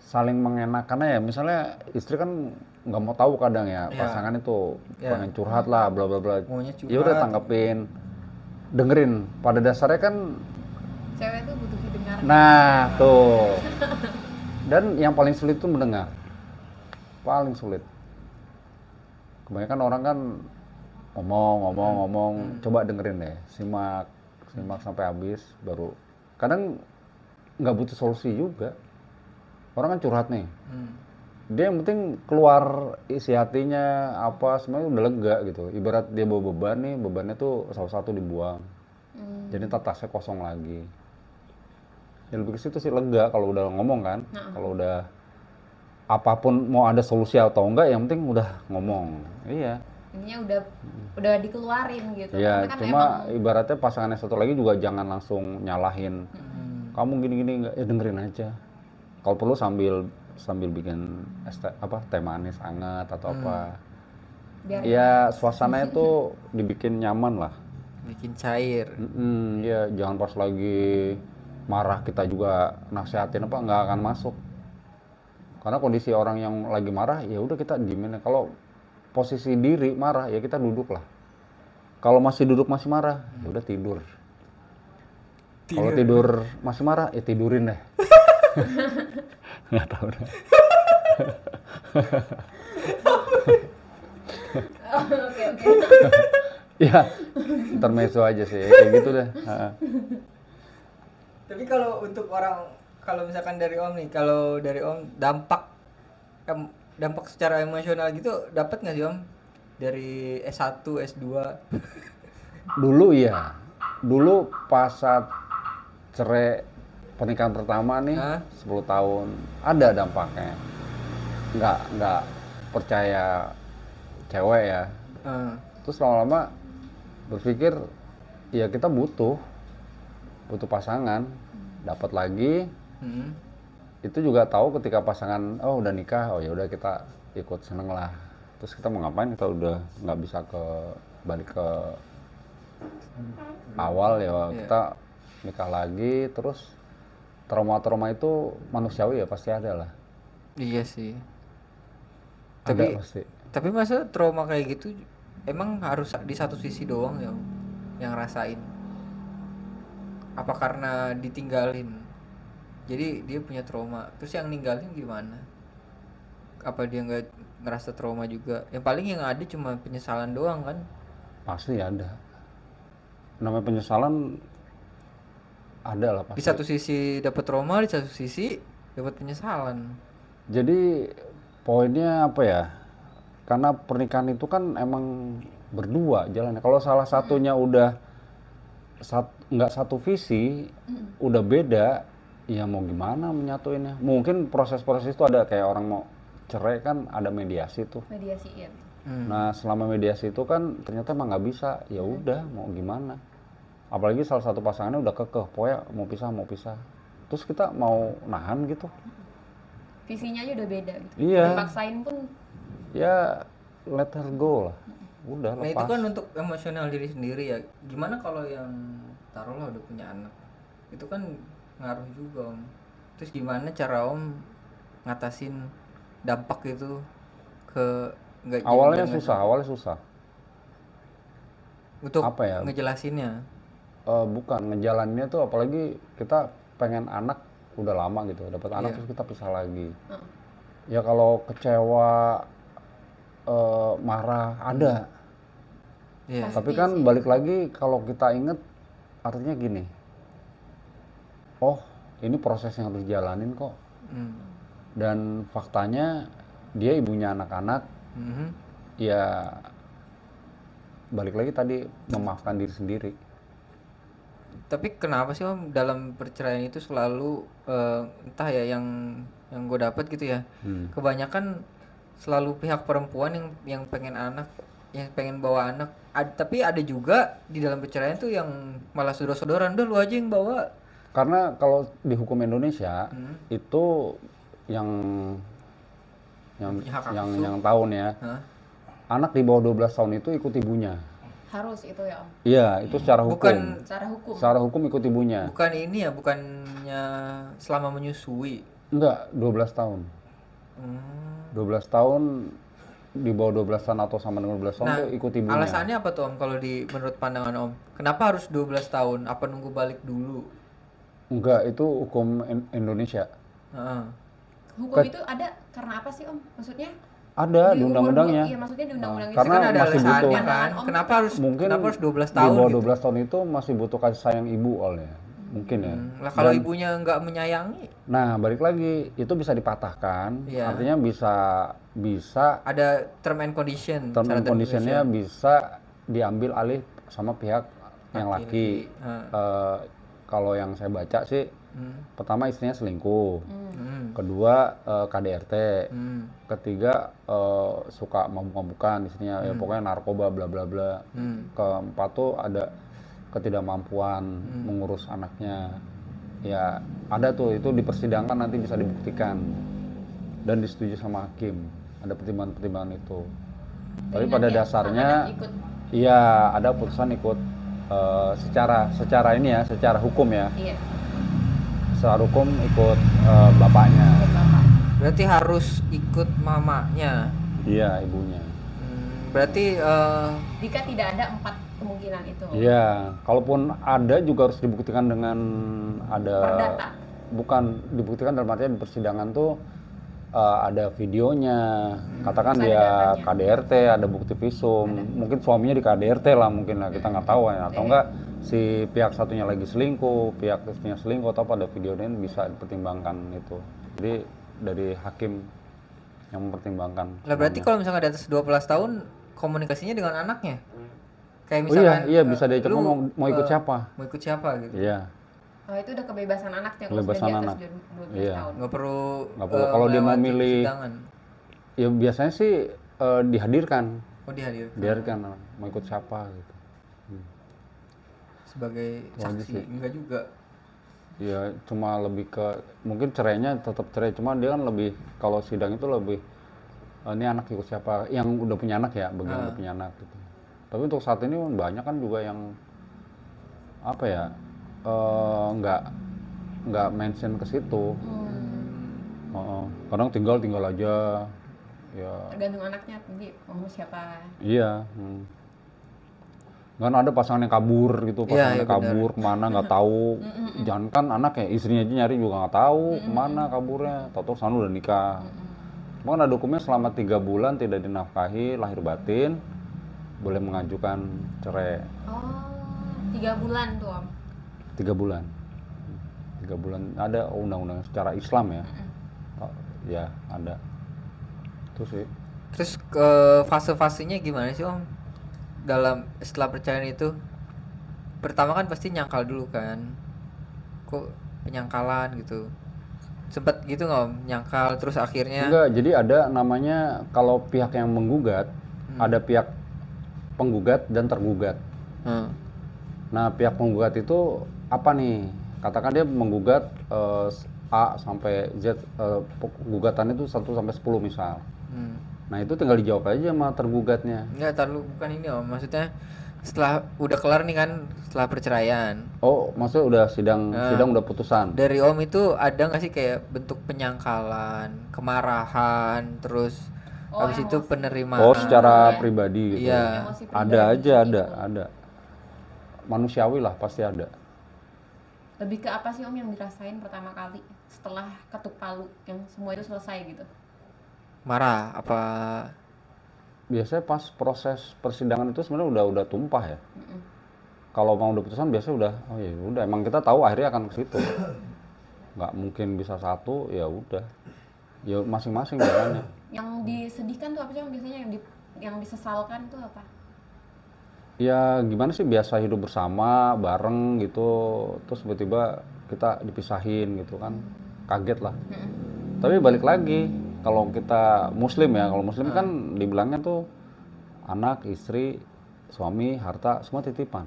saling mengenakan ya. Misalnya istri kan nggak mau tahu kadang ya, Ya. pasangan itu Ya. pengen curhat lah, bla bla bla. Maunya curhat. Ya udah tanggepin, dengerin. Pada dasarnya kan, Cewek tuh butuh didengar. nah tuh. Dan yang paling sulit itu mendengar, paling sulit. Kebanyakan orang kan ngomong, coba dengerin deh, simak sampai habis, baru. Kadang nggak butuh solusi juga. Orang kan curhat nih, dia yang penting keluar isi hatinya apa, semuanya udah lega gitu. Ibarat dia bawa beban nih, bebannya tuh satu-satu dibuang, jadi ntar tasnya kosong lagi. Ya lebih ke situ sih, lega kalau udah ngomong kan. Kalau udah apapun mau ada solusi atau enggak, yang penting udah ngomong. Iya. Intinya udah dikeluarin gitu. Ya, Karena kan cuma emang ibaratnya pasangannya satu lagi juga jangan langsung nyalahin. Kamu gini-gini enggak, ya dengerin aja. Kalau perlu sambil bikin teh manis hangat atau apa. biar Ya suasananya tuh dibikin nyaman lah. Bikin cair. Ya jangan pas lagi marah kita juga nasihatin apa, nggak akan masuk. Karena kondisi orang yang lagi marah ya udah kita diemin. Kalau posisi diri marah ya kita duduk lah. Kalau masih duduk masih marah ya udah tidur. Kalau tidur masih marah ya tidurin deh. Nggak tahu dah. oke. Ya intermezzo aja sih kayak gitu deh. Tapi kalau untuk orang, kalau misalkan dari Om nih, kalau dari Om dampak secara emosional gitu dapat nggak sih Om dari S1, S2? Dulu ya, dulu pas saat cerai pernikahan pertama nih, 10 tahun ada dampaknya. Nggak percaya cewek ya. Terus lama-lama berpikir ya kita butuh pasangan, dapat lagi. Itu juga tahu ketika pasangan udah nikah, oh ya udah kita ikut seneng lah. Terus kita mau ngapain, kita udah nggak bisa balik ke awal ya. Kita nikah lagi, terus trauma itu manusiawi ya, pasti ada lah. Iya sih. Ada pasti. Tapi masa trauma kayak gitu emang harus di satu sisi doang ya Om yang rasain? Apa karena ditinggalin? Jadi dia punya trauma, terus yang ninggalin gimana? Apa dia nggak ngerasa trauma juga? Yang paling yang ada cuma penyesalan doang kan? Pasti ada. Namanya penyesalan ada lah pasti. Di satu sisi dapat trauma, di satu sisi dapat penyesalan. Jadi poinnya apa ya? Karena pernikahan itu kan emang berdua jalannya. Kalau salah satunya udah nggak satu visi, udah beda, ya mau gimana menyatuinnya? Mungkin proses-proses itu ada, kayak orang mau cerai kan ada mediasi tuh. mediasiin. Nah selama mediasi itu kan ternyata emang nggak bisa, ya udah mau gimana? apalagi salah satu pasangannya udah kekeh, pokoknya mau pisah. Terus kita mau nahan gitu? Visinya aja udah beda gitu. Iya. Dipaksain pun Ya let her go lah. Udah Nah itu lepas. kan untuk emosional diri sendiri ya. Gimana kalau yang taruhlah udah punya anak, itu kan ngaruh juga om. Terus gimana cara om ngatasin dampak itu ke nggak jadi Awalnya biar susah. untuk Apa ya? ngejelasinnya. Bukan ngejalaninnya tuh, apalagi kita pengen anak udah lama gitu, dapat anak Iya. terus kita pisah lagi. Ya kalau kecewa, marah ada. Iya. Tapi kan balik lagi kalau kita inget, artinya gini. Oh, ini proses yang harus dijalanin kok. Hmm. Dan faktanya dia ibunya anak-anak. Mhm. Ya balik lagi tadi, memaafkan diri sendiri. Tapi kenapa sih om dalam perceraian itu selalu entah ya yang gue dapat gitu ya, kebanyakan selalu pihak perempuan yang pengen anak, yang pengen bawa anak. Tapi ada juga di dalam perceraian tuh yang malah sodor-sodoran, udah lu aja yang bawa. Karena kalau di hukum Indonesia itu yang Punya hak asuh. yang tahu nih ya, Hah? anak di bawah 12 tahun itu ikut ibunya. harus itu ya om. Iya, itu secara hukum. Bukan Secara hukum. Secara hukum ikut ibunya. bukan ini ya, bukannya selama menyusui. Enggak, 12 tahun. Hmm. 12 tahun di bawah 12 tahun atau sama dengan 12 tahun Nah, tuh ikut ibunya. alasannya apa tuh om kalau menurut pandangan om? Kenapa harus 12 tahun? Apa nunggu balik dulu? Enggak, itu hukum Indonesia. Heeh. Hukum itu ada karena apa sih om? Maksudnya? Ada di umur undang-undangnya. Iya maksudnya di undang-undang itu. Karena Kan ada masih alasannya butuh. kan. Pandangan om Kenapa itu harus Mungkin 12 di tahun bawah gitu? 12 tahun itu masih butuh kasih sayang ibu oleh. Mungkin ya. Lah kalau ibunya nggak menyayangi, Nah, balik lagi, itu bisa dipatahkan. Iya. Artinya bisa ada term and condition. term syarat and dan condition-nya bisa diambil alih sama pihak yang laki. Kalau yang saya baca sih, pertama istrinya selingkuh, kedua KDRT, ketiga suka mabuk-mabukan istrinya, ya pokoknya narkoba bla bla bla. Keempat tuh ada ketidakmampuan mengurus anaknya. Ya ada tuh, itu di persidangan nanti bisa dibuktikan dan disetujui sama hakim. Ada pertimbangan-pertimbangan itu. Tapi Jadi pada nanti dasarnya, anak ikut. iya ada putusan ikut secara ini ya, secara hukum ya. Iya. Secara hukum ikut bapaknya. Ikut bapak. Berarti harus ikut mamanya. Iya, ibunya. Berarti Jika tidak ada 4 kemungkinan itu. Iya, kalaupun ada juga harus dibuktikan dengan ada. Perdata. Bukan dibuktikan dalam artian di persidangan tuh ada videonya. Katakan Terus ada dia datanya. KDRT, ada bukti visum. Mungkin suaminya di KDRT lah, mungkin lah, kita nggak tahu ya. Atau enggak si pihak satunya lagi selingkuh, pihak istrinya selingkuh, atau pada videonya bisa dipertimbangkan itu. Jadi dari hakim yang mempertimbangkan. lah berarti kalau misalnya di atas 12 tahun komunikasinya dengan anaknya. Kayak Oh misalkan iya, bisa diajak lu, ngomong mau ikut siapa. Mau ikut siapa gitu. Iya, Oh, itu udah kebebasan anaknya kalau Kebebasan sudah di atas anak. 12 Iya. tahun. Nggak perlu Kalau dia mau melewati milih, persidangan. ya biasanya sih dihadirkan, Oh dihadir biarkan mau ikut siapa gitu. sebagai saksi. Enggak juga. Ya cuma lebih ke, mungkin cerainya tetap cerai, cuma dia kan lebih, kalau sidang itu lebih ini anak ikut siapa, yang udah punya anak ya, bagian udah punya anak gitu. Tapi untuk saat ini banyak kan juga yang apa ya, nggak mention ke situ. Kadang tinggal aja, ya. Tergantung anaknya nanti mau siapa. Iya. Kan ada pasangan yang kabur gitu, Iya, pasangan iya, yang kabur kemana nggak tahu. Jangan kan anak ya, istrinya aja nyari juga nggak tahu kemana kaburnya. Tahu-tahu sana udah nikah. Cuma kan ada hukumnya selama 3 bulan tidak dinafkahi lahir batin, boleh mengajukan cerai. Oh, 3 bulan tuh om. 3 bulan. 3 bulan ada undang-undang secara Islam ya. Ya ada. Itu sih. Terus ke fase-fasenya gimana sih om? Setelah perceraian itu, pertama kan pasti nyangkal dulu kan. Kok penyangkalan gitu? Sempet gitu nggak om? Nyangkal terus akhirnya Enggak, jadi ada namanya, kalau pihak yang menggugat, ada pihak penggugat dan tergugat. Hmm. Nah, pihak penggugat itu apa nih? Katakan dia menggugat A sampai Z, gugatannya itu 1 sampai 10 misal. Nah, itu tinggal dijawab aja sama tergugatnya. Enggak, terlalu bukan ini Om. Maksudnya setelah udah kelar nih kan, setelah perceraian. Oh, maksudnya udah sidang udah putusan. Dari Om itu ada nggak sih kayak bentuk penyangkalan, kemarahan, terus habis itu penerimaan? Oh, secara pribadi gitu. Iya. Emosi Ada aja, ada. Manusiawi lah, pasti ada. Lebih ke apa sih Om yang dirasain pertama kali setelah ketuk palu yang semua itu selesai gitu? Marah apa? Biasanya pas proses persidangan itu sebenarnya udah tumpah ya. Kalau mau udah putusan biasanya udah, oh ya udah, emang kita tahu akhirnya akan ke situ. Nggak mungkin bisa satu, ya udah. Ya masing-masing jalannya. Yang disedihkan tuh apa sih Om biasanya yang disesalkan tuh apa? Ya gimana sih, biasa hidup bersama bareng gitu, terus tiba-tiba kita dipisahin gitu kan, kaget lah. Tapi balik lagi, kalau kita muslim ya, kalau muslim kan dibilangnya tuh anak, istri, suami, harta semua titipan.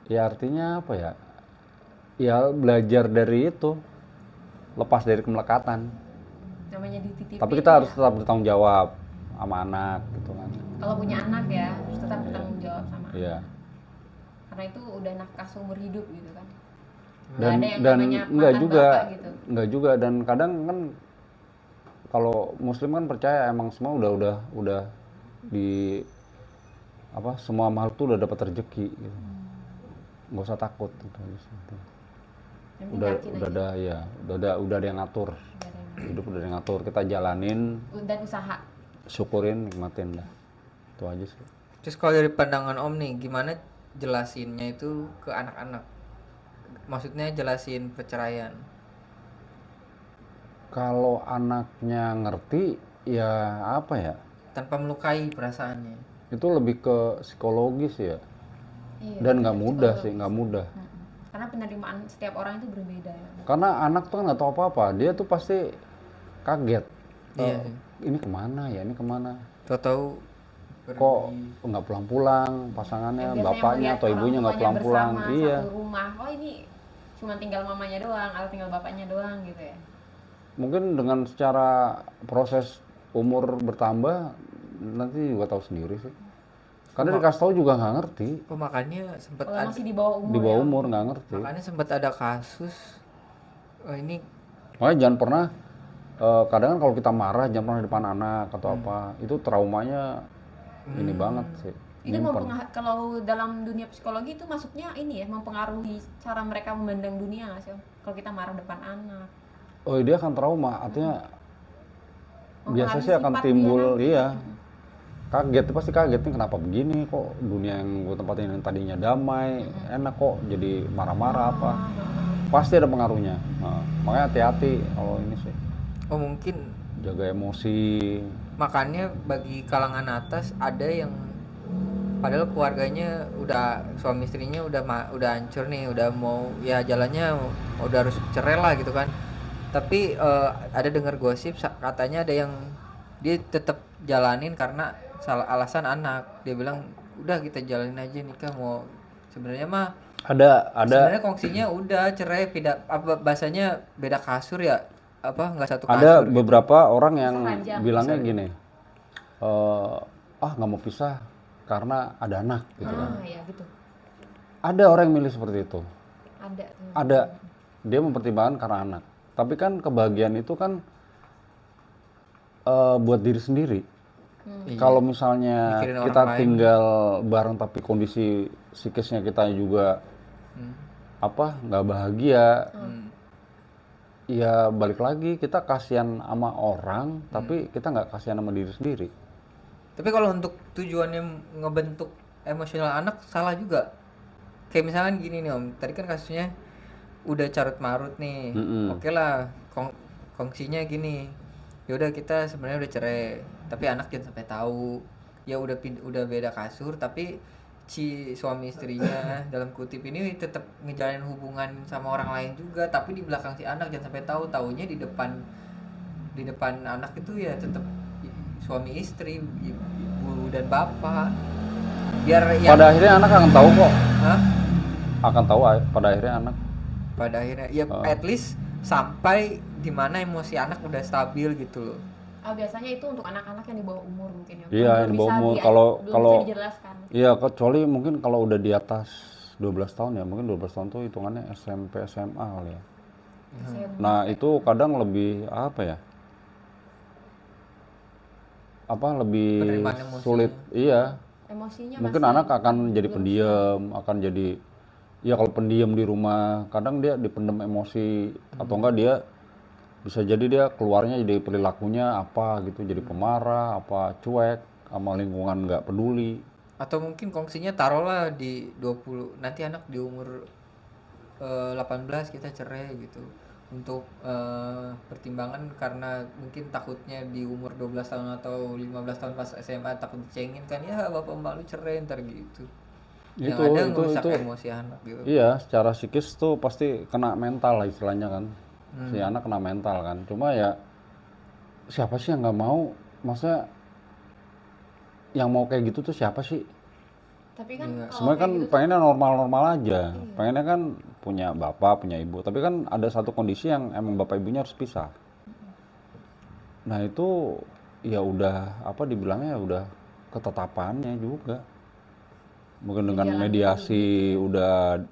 Ya artinya apa ya, ya belajar dari itu, lepas dari kemelekatan. Namanya dititipin. Tapi kita harus tetap bertanggung jawab sama anak gitu kan. Kalau punya anak ya harus tetap bertanggung jawab sama anak. Iya. Karena itu udah nafkah seumur hidup gitu kan. Nggak Dan ada yang dan namanya enggak mantan juga, bapak gitu. enggak juga, dan kadang kan kalau muslim kan percaya emang semua udah di apa, semua makhluk tuh udah dapat rezeki gitu. Nggak usah takut gitu. Yang penting Udah yakin udah aja. ada ya, udah ada yang ngatur. Nggak ada yang- Hidup udah ada yang ngatur, kita jalanin, Dan usaha. syukurin, nikmatin dah. Itu aja sih. Terus kalau dari pandangan Om nih, gimana jelasinnya itu ke anak-anak? Maksudnya jelasin perceraian. Kalau anaknya ngerti ya apa ya? Tanpa melukai perasaannya. Itu lebih ke psikologis ya. Iya, Dan nggak mudah psikologis. sih, nggak mudah. Karena penerimaan setiap orang itu berbeda ya. Karena anak tuh kan nggak tahu apa-apa, dia tuh pasti kaget. Iya. Ini kemana ya, ini kemana? Tahu-tahu Kok nggak pulang-pulang pasangannya, Biasanya bapaknya melihat atau orang ibunya nggak tuanya pulang-pulang? bersama Iya. satu rumah. Oh ini cuma tinggal mamanya doang atau tinggal bapaknya doang gitu ya. Mungkin dengan secara proses umur bertambah nanti juga tahu sendiri sih. Karena dikasih tahu juga nggak ngerti, Oh, makanya sempat Kalau masih di bawah umur di bawah ya. umur nggak ngerti. makanya sempat ada kasus ini Makanya jangan pernah, kadang kan kalau kita marah jangan pernah di depan anak atau apa, itu traumanya ini banget sih. Itu kalau dalam dunia psikologi itu masuknya ini ya, mempengaruhi cara mereka memandang dunia nggak sih Om? Kalau kita marah depan anak. Oh dia akan trauma, artinya biasa Mempengaruhi sih akan sifat timbul, dia nanti. iya, kaget, pasti kaget nih kenapa begini, kok dunia yang gue tempatin yang tadinya damai, enak kok jadi marah-marah apa, pasti ada pengaruhnya. Nah, makanya hati-hati kalau ini sih, oh mungkin jaga emosi. makanya bagi kalangan atas ada yang padahal keluarganya udah suami istrinya udah hancur nih, udah mau ya jalannya udah harus cerai lah gitu kan, tapi ada dengar gosip katanya ada yang dia tetap jalanin karena alasan anak. Dia bilang udah kita jalanin aja nikah, mau sebenarnya mah Ada sebenarnya kongsinya udah cerai, beda apa bahasanya, beda kasur ya, apa nggak satu kasur ada gitu. beberapa orang yang Sepanjang. bilangnya gini, nggak mau pisah karena ada anak gitu kan. Ya gitu. Ada orang yang milih seperti itu. Ada. Ada, dia mempertimbangkan karena anak. Tapi kan kebahagiaan itu kan buat diri sendiri. Iya. Kalau misalnya Mikirin orang kita lain. tinggal bareng tapi kondisi psikisnya kita juga nggak bahagia, ya balik lagi kita kasihan sama orang, tapi kita nggak kasihan sama diri sendiri. Tapi kalau untuk tujuannya ngebentuk emosional anak salah juga. Kayak misalkan gini nih Om, tadi kan kasusnya udah carut marut nih. Oke lah, kongsinya gini. Ya udah kita sebenarnya udah cerai, tapi anak jangan sampai tahu. Ya udah beda kasur, tapi si suami istrinya dalam kutip ini tetap ngejalanin hubungan sama orang lain juga, tapi di belakang si anak jangan sampai tahu. Taunya di depan anak itu ya tetap suami istri, ibu dan bapak. biar yang Pada akhirnya anak akan tahu kok. Hah? Akan tahu pada akhirnya anak. Pada akhirnya ya at least sampai di mana emosi anak udah stabil gitu loh. Biasanya itu untuk anak-anak yang di bawah umur mungkin ya. Iya, Belum yang di bawah bisa umur. belum Kalau bisa dijelaskan. iya, kecuali mungkin kalau udah di atas 12 tahun ya, mungkin 12 tahun tuh hitungannya SMP SMA kali ya. Nah, itu kadang lebih apa ya? Lebih Penerimaan emosinya. sulit. Iya. Emosinya Mungkin masih anak akan jadi belum pendiam, akan jadi ya kalau pendiam di rumah, kadang dia dipendam emosi atau enggak dia bisa jadi dia keluarnya jadi perilakunya apa gitu, jadi pemarah, apa cuek, sama lingkungan nggak peduli. Atau mungkin kongsinya taruhlah di 20, nanti anak di umur 18 kita cerai gitu. Untuk pertimbangan karena mungkin takutnya di umur 12 tahun atau 15 tahun pas SMA takut dicengin kan, ya bapak emak lu cerai ntar gitu. Yang ada ngerusak emosi anak gitu. Iya, secara psikis tuh pasti kena mental lah istilahnya kan. Si anak kena mental kan. Cuma ya siapa sih yang nggak mau? Maksudnya yang mau kayak gitu tuh siapa sih? Tapi kan kalau Semuanya kan kayak gitu pengennya normal-normal aja. Pengennya kan punya bapak, punya ibu. Tapi kan ada satu kondisi yang emang bapak ibunya harus pisah. Nah itu ya udah dibilangnya ya udah ketetapannya juga. Mungkin dengan mediasi udah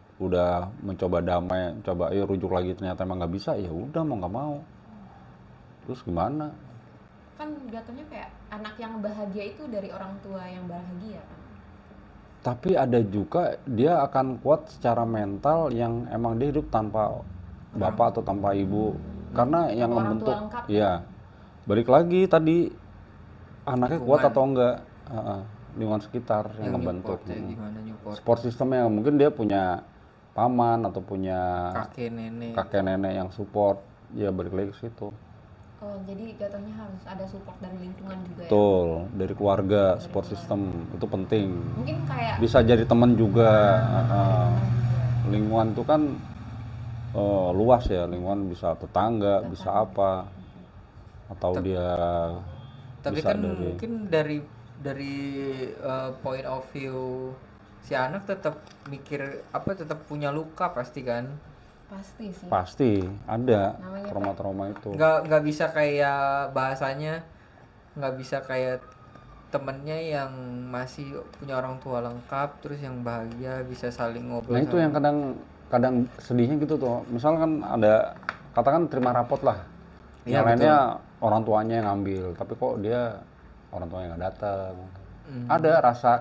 mencoba damai, coba ayo rujuk lagi, ternyata emang nggak bisa, ya udah mau nggak mau. Terus gimana? kan jatuhnya kayak anak yang bahagia itu dari orang tua yang bahagia kan. Tapi ada juga dia akan kuat secara mental yang emang dia hidup tanpa bapak atau tanpa ibu. Karena yang orang tua membentuk, lengkap. ya balik lagi tadi anaknya kuat atau enggak, lingkungan sekitar yang membentuk. support ya, gimana support Support sistemnya mungkin dia punya paman atau punya kakek nenek yang support, ya balik lagi ke situ. Oh, jadi jatuhnya harus ada support dari lingkungan juga ya. Betul, dari keluarga, support system itu penting. Mungkin kayak Bisa jadi teman juga. Lingkungan itu kan luas ya, lingkungan bisa tetangga, bisa apa, atau dia tapi bisa kan mungkin dari point of view si anak tetap mikir tetap punya luka pasti kan. pasti sih. pasti ada Namanya trauma-trauma itu. Nggak bisa kayak bahasanya, nggak bisa kayak temennya yang masih punya orang tua lengkap terus yang bahagia bisa saling ngobrol. Nah itu yang kadang sedihnya gitu tuh. Misalkan ada katakan terima rapot lah, Iya, yang lainnya orang tuanya yang ngambil, tapi kok dia orang tuanya nggak datang. Ada rasa,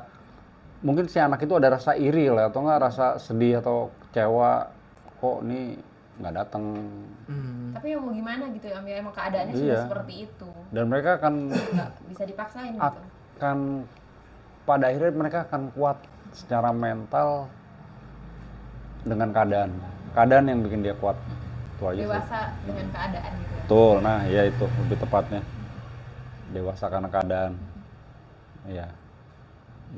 mungkin si anak itu ada rasa iri lah atau nggak rasa sedih atau kecewa, kok nih nggak datang. Tapi ya mau gimana gitu ya, emang keadaannya Iya. sudah seperti itu. Dan mereka akan Nggak bisa dipaksain gitu. pada akhirnya mereka akan kuat secara mental dengan keadaan yang bikin dia kuat. Itu aja sih. Dewasa dengan keadaan gitu ya. Betul, nah ya itu lebih tepatnya dewasa karena keadaan. Iya.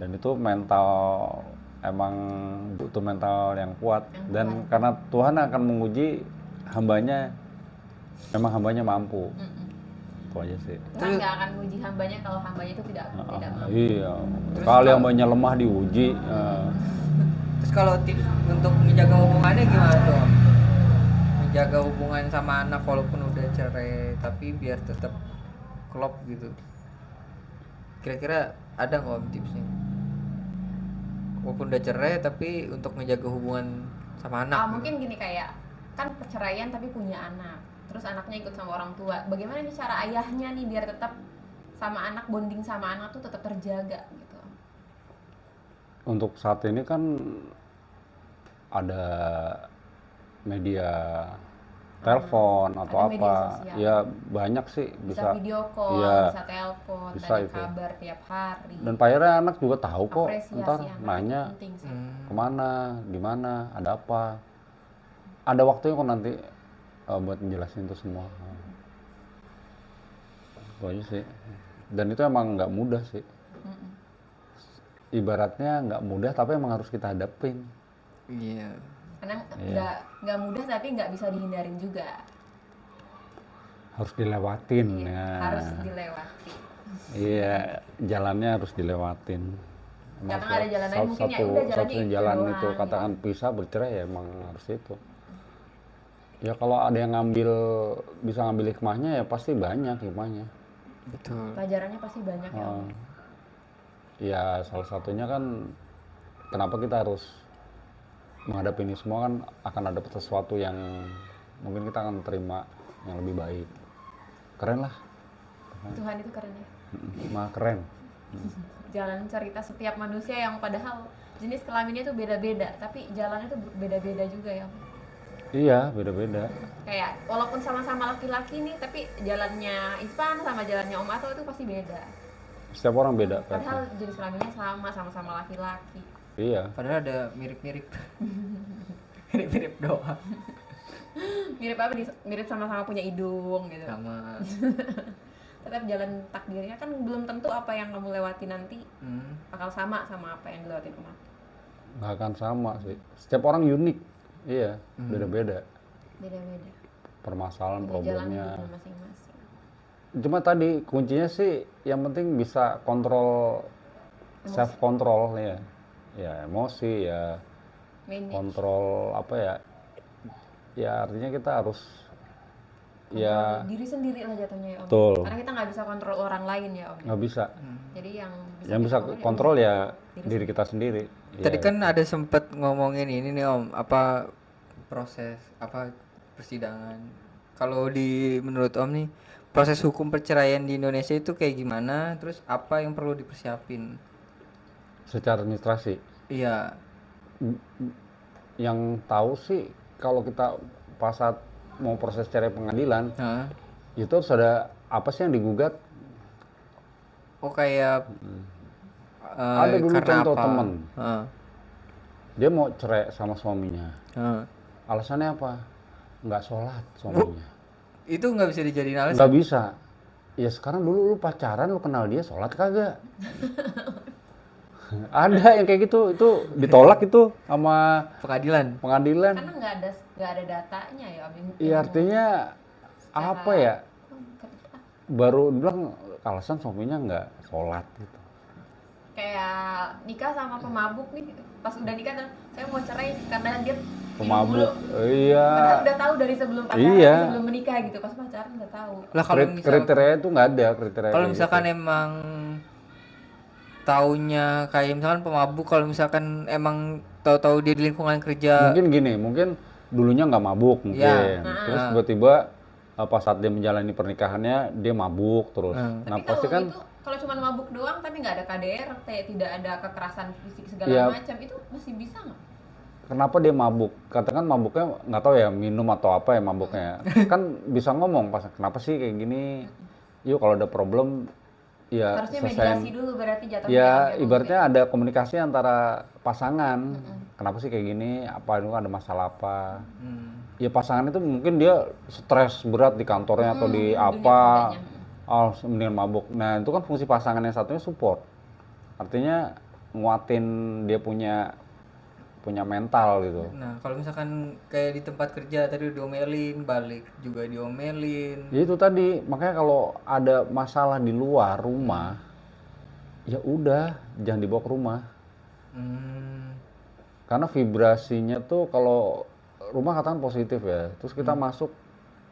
Dan itu mental, emang butuh mental yang kuat. Dan karena Tuhan akan menguji hambanya, memang hambanya mampu. Itu aja sih. Tuhan nggak akan menguji hambanya kalau hambanya itu tidak mampu. Iya. Kalau hambanya lemah diuji. Terus kalau tips untuk menjaga hubungannya gimana tuh? Menjaga hubungan sama anak walaupun udah cerai tapi biar tetap klop gitu. Kira-kira ada nggak Om tipsnya? Walaupun udah cerai tapi untuk menjaga hubungan sama anak. gitu. Mungkin gini, kayak kan perceraian tapi punya anak. Terus anaknya ikut sama orang tua. Bagaimana nih cara ayahnya nih biar tetap sama anak, bonding sama anak tuh tetap terjaga gitu. Untuk saat ini kan ada media telepon atau ada media apa, sosial. ya banyak sih Bisa video call, iya, bisa telepon, bisa tanya itu. kabar tiap hari. Dan akhirnya anak juga tahu kok, Apresiasi ntar anak nanya itu penting sih. kemana, di mana, ada apa, ada waktunya kok nanti buat menjelasin itu semua. Itu aja sih. Dan itu emang nggak mudah sih. Ibaratnya nggak mudah tapi emang harus kita hadapin. Iya. Karena nggak mudah tapi nggak bisa dihindarin juga. Harus dilewatin ya. Harus dilewati. Iya, jalannya harus dilewatin. Karena nggak ada jalan lain, mungkin ya udah jalannya satu itu jalan doang, itu gitu. katakan pisah bercerai ya emang harus itu. Ya kalau ada yang bisa ngambil hikmahnya ya pasti banyak hikmahnya. Betul. Pelajarannya pasti banyak ya Om. Ya salah satunya kan kenapa kita harus menghadapi ini semua kan akan ada sesuatu yang mungkin kita akan terima yang lebih baik. Keren lah. Tuhan itu keren ya. Mah keren. Jalan cerita setiap manusia yang padahal jenis kelaminnya itu beda-beda, tapi jalannya itu beda-beda juga ya Om. Iya beda-beda. Kayak walaupun sama-sama laki-laki nih, tapi jalannya Ispan sama jalannya Om Ato itu pasti beda. Setiap orang beda. Padahal jenis kelaminnya sama-sama laki-laki. Iya. Padahal ada mirip-mirip. Mirip-mirip doang. Mirip apa? Mirip sama-sama punya hidung gitu. Sama. Tetap jalan takdirnya kan belum tentu apa yang kamu lewati nanti bakal sama apa yang dilewatin Om Ato. Nggak akan sama sih. Setiap orang unik. Iya, beda-beda. Beda-beda. Permasalahan, Punya jalan problemnya. hidupnya masing-masing. Cuma tadi kuncinya sih yang penting bisa kontrol, self control ya. Ya emosi ya, Manage. kontrol apa ya. Ya artinya kita harus ya Kontrol diri sendiri lah jatuhnya ya Om. Betul. Karena kita nggak bisa kontrol orang lain ya Om. nggak bisa. Jadi yang Yang bisa kita kontrol ya diri diri kita sendiri. Tadi Ya, kan ada sempet ngomongin ini nih Om, apa proses apa persidangan. Kalau di menurut Om nih, proses hukum perceraian di Indonesia itu kayak gimana? Terus apa yang perlu dipersiapin? secara administrasi. Iya. Yang tahu sih kalau kita pas saat mau proses cerai pengadilan Hah? itu harus ada apa sih yang digugat? Oh kayak Ada dulu karena contoh apa? temen. Heeh. Dia mau cerai sama suaminya. Heeh. Alasannya apa? Nggak sholat suaminya. Itu nggak bisa dijadiin alasan. Nggak bisa. Ya sekarang dulu lu pacaran lu kenal dia sholat kagak? Ada yang kayak gitu, itu ditolak itu sama Pengadilan. pengadilan. karena nggak ada datanya ya Om. Iya artinya apa ya? Baru bilang alasan suaminya nggak sholat gitu. Kayak nikah sama pemabuk nih, pas udah nikah saya mau cerai karena dia minum Pemabuk. mulu. Iya. Padahal udah tahu dari sebelum pacaran, Iya. sebelum menikah gitu, pas pacaran udah tahu. Lah kalau Kriteria itu nggak ada kriteria. kalau kayak misalkan gitu. emang taunya kayak misalkan pemabuk, kalau misalkan emang tahu-tahu dia di lingkungan kerja. Mungkin gini, mungkin dulunya nggak mabuk mungkin. Ya. Terus tiba-tiba pas saat dia menjalani pernikahannya dia mabuk terus. Nah Tapi pasti kalau kan itu kalau cuma mabuk doang tapi nggak ada KDRT, tidak ada kekerasan fisik segala Iya. macam, itu masih bisa nggak? kenapa dia mabuk? Katakan mabuknya nggak tahu ya minum atau apa ya mabuknya. Kan bisa ngomong pas kenapa sih kayak gini? Yuk kalau ada problem ya Harusnya selesaiin. mediasi dulu berarti jatuhnya. Ya Om, ibaratnya ada komunikasi antara pasangan. Kenapa sih kayak gini? Apa itu ada masalah apa? Ya pasangan itu mungkin dia stres berat di kantornya atau di apa. Oh, mendingan mabuk. Nah, itu kan fungsi pasangan yang satunya support. Artinya nguatin dia punya mental gitu. Nah, kalau misalkan kayak di tempat kerja tadi diomelin, balik juga diomelin. Ya itu tadi, makanya kalau ada masalah di luar rumah, ya udah jangan dibawa ke rumah. Karena vibrasinya tuh kalau rumah katakan positif ya, terus kita masuk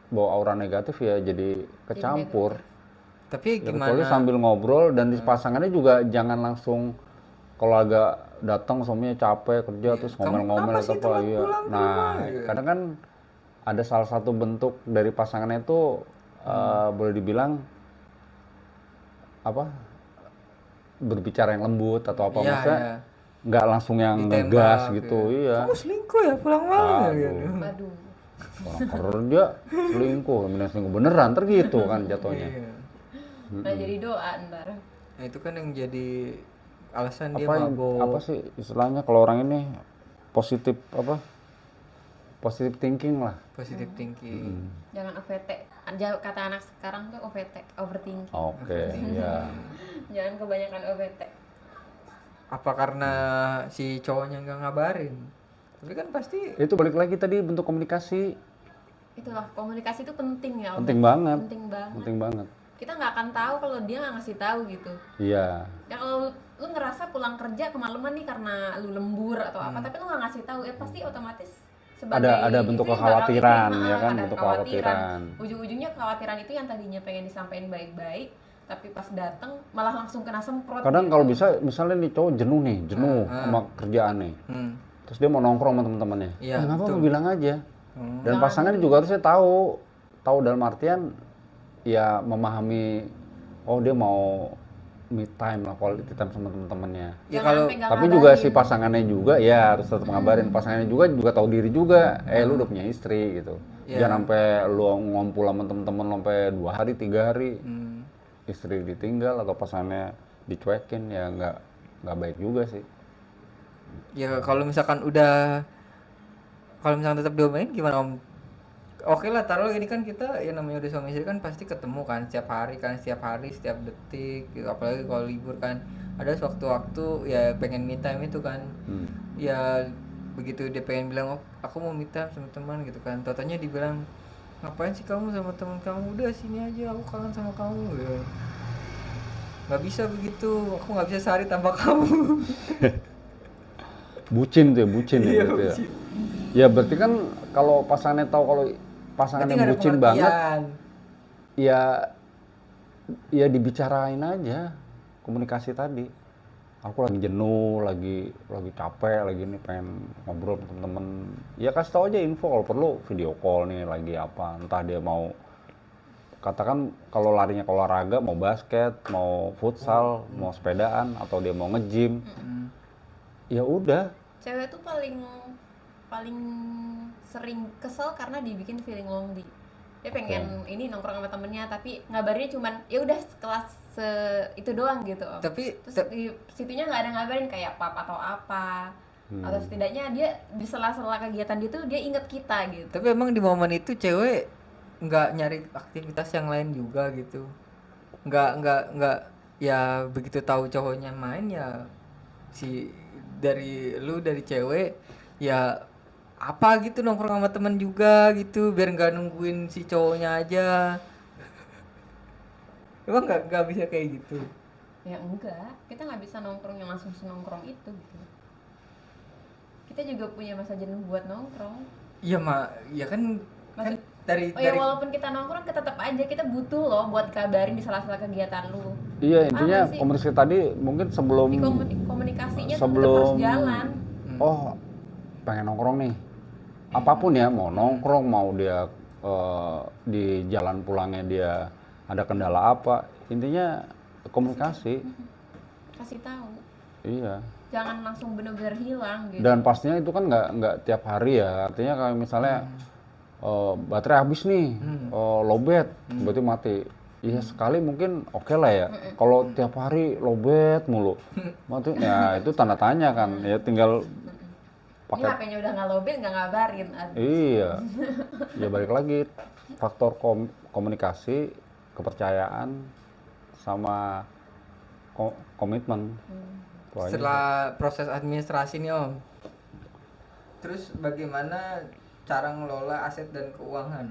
bawa aura negatif ya jadi kecampur. Tapi Ya, gimana? kecuali sambil ngobrol dan di pasangannya juga jangan langsung kalau agak datang suaminya capek kerja terus ngomel-ngomel atau apa ya. Nah, kadang kan ada salah satu bentuk dari pasangannya itu boleh dibilang apa? Berbicara yang lembut atau apa Iya, maksudnya iya. nggak langsung yang Ditembak, ngegas gitu, iya. Kamu selingkuh ya pulang malam ya gitu. Waduh. Orang kerja selingkuh, kemudian selingkuh beneran tergitu kan jatuhnya. Iya. Nah jadi doa ntar. Nah, itu kan yang jadi alasan dia Apa mabuk. apa sih istilahnya kalau orang ini positif apa? Positive thinking lah. Positive thinking. Jangan OVT. Kata anak sekarang tuh OVT, overthinking. Oke, iya. Jangan kebanyakan OVT. Apa karena si cowoknya nggak ngabarin? Tapi kan pasti Itu balik lagi tadi bentuk komunikasi Itulah komunikasi itu penting ya. Om. penting banget. Penting banget. Penting banget. Kita nggak akan tahu kalau dia nggak ngasih tahu gitu. Iya. Ya kalau lu ngerasa ngerasa pulang kerja kemalaman nih karena lu lembur atau apa, tapi lu nggak ngasih tahu, ya pasti otomatis sebagai ada bentuk istri bakal kekhawatiran, itu, ya kan, ada bentuk kekhawatiran. Ujung-ujungnya kekhawatiran itu yang tadinya pengen disampaikan baik-baik, tapi pas datang malah langsung kena semprot. Kadang gitu. kalau bisa, misalnya nih cowok jenuh sama kerjaan nih, terus dia mau nongkrong sama teman-temannya, Iya, kenapa betul. lu bilang aja. Dan pasangan juga harusnya tahu dalam artian ya memahami, oh dia mau me time lah, quality time sama teman-temannya. Ya Jangan kalau sampai nggak Tapi ngabarin. juga si pasangannya juga ya harus tetap ngabarin. Pasangannya juga tahu diri juga, lu udah punya istri gitu. Iya. Jangan sampai lu ngumpul sama teman-teman sampai 2 hari 3 hari, istri ditinggal atau pasangannya dicuekin, ya nggak baik juga sih. ya kalau misalkan tetap diomelin gimana Om? Oke lah, taruh ini kan kita ya namanya udah suami istri kan pasti ketemu kan setiap hari, setiap detik gitu. Apalagi kalau libur kan ada sewaktu-waktu ya pengen me time itu kan. Ya begitu dia pengen bilang, oh, aku mau me time sama teman gitu kan, totonya dibilang, ngapain sih kamu sama teman kamu, udah sini aja, aku kangen sama kamu gitu. Nggak bisa begitu, aku nggak bisa sehari tanpa kamu. Bucin tuh ya, bucin ya Iya, berarti ya. bucin. Ya berarti kan kalau pasangannya tahu kalau Berarti pasangannya nggak ada bucin banget, pengertian. ya dibicarain aja, komunikasi tadi. Aku lagi jenuh, lagi capek, lagi ini pengen ngobrol sama temen-temen. Ya kasih tahu aja info, kalau perlu video call nih lagi apa. Entah dia mau, katakan kalau larinya ke olahraga, mau basket, mau futsal, mau sepedaan, atau dia mau nge-gym. Ya udah. Cewek tuh paling sering kesel karena dibikin feeling lonely. Dia pengen ini nongkrong sama temennya, tapi ngabarinnya cuman ya udah sekelas itu doang gitu Om. Terus di situnya nggak ada ngabarin kayak pap atau apa, atau setidaknya dia di sela-sela kegiatan itu dia inget kita gitu. Tapi emang di momen itu cewek nggak nyari aktivitas yang lain juga gitu, nggak ya begitu tahu cowoknya main ya dari cewek ya apa gitu nongkrong sama temen juga gitu biar nggak nungguin si cowoknya aja. Emang nggak bisa kayak gitu. Ya enggak, kita nggak bisa nongkrong yang langsung senongkrong itu gitu. Kita juga punya masa jenuh buat nongkrong. Iya ya kan dari Oh ya, walaupun kita nongkrong, tetap aja kita butuh loh buat kabarin di sela-sela kegiatan lu. Iya, intinya Apa sih? komunikasi tadi mungkin sebelum Komunikasinya tuh tetap sebelum harus jalan. oh pengen nongkrong nih, apapun ya, mau nongkrong, mau dia di jalan pulangnya dia ada kendala apa, intinya komunikasi. Kasih tahu. Iya. Jangan langsung bener-bener hilang gitu. Dan pastinya itu kan nggak tiap hari ya, artinya kalau misalnya baterai habis nih, lowbat, berarti mati. Iya sekali mungkin oke lah ya. Kalau tiap hari lowbat mulu, mati. Ya itu tanda tanya kan. Ya tinggal Ini pakai. HP-nya udah nggak lobet, nggak ngabarin. Iya. Ya balik lagi faktor komunikasi, kepercayaan, sama komitmen. Itu aja. Setelah proses administrasi nih Om, terus bagaimana cara ngelola aset dan keuangan?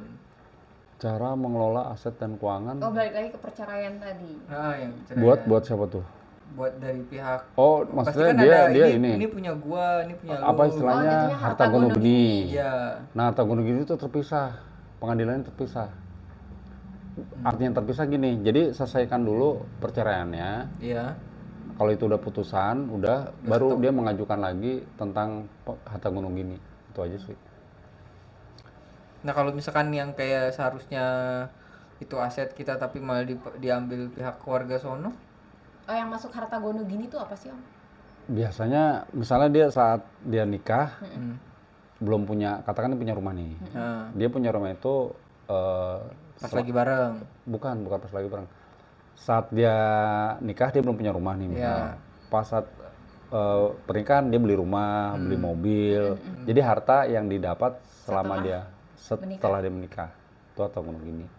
Cara mengelola aset dan keuangan Oh, balik lagi ke perceraian tadi. Nah, yang perceraian. buat siapa tuh? Buat dari pihak. Oh, Pasti maksudnya kan dia ada, ini ini punya gua, ini punya lu. apa istilahnya, Oh, jatuhnya harta harta gunung gunung geni. Iya. Nah, harta gunung geni itu terpisah, pengadilannya terpisah. Artinya terpisah gini, jadi selesaikan dulu perceraiannya. Iya. Kalau itu udah putusan, baru dia mengajukan lagi tentang harta gunung gini. Itu aja sih. Nah, kalau misalkan yang kayak seharusnya itu aset kita tapi malah diambil pihak keluarga sono. Oh, yang masuk harta gono gini tuh apa sih Om? Biasanya misalnya dia saat dia nikah belum punya, katakan dia punya rumah nih. Nah, Dia punya rumah itu pas lagi bareng. bukan pas lagi bareng. Saat dia nikah dia belum punya rumah nih misalnya. Pas saat pernikahan dia beli rumah, beli mobil. Jadi harta yang didapat selama setelah dia menikah. Itu harta gunung gini.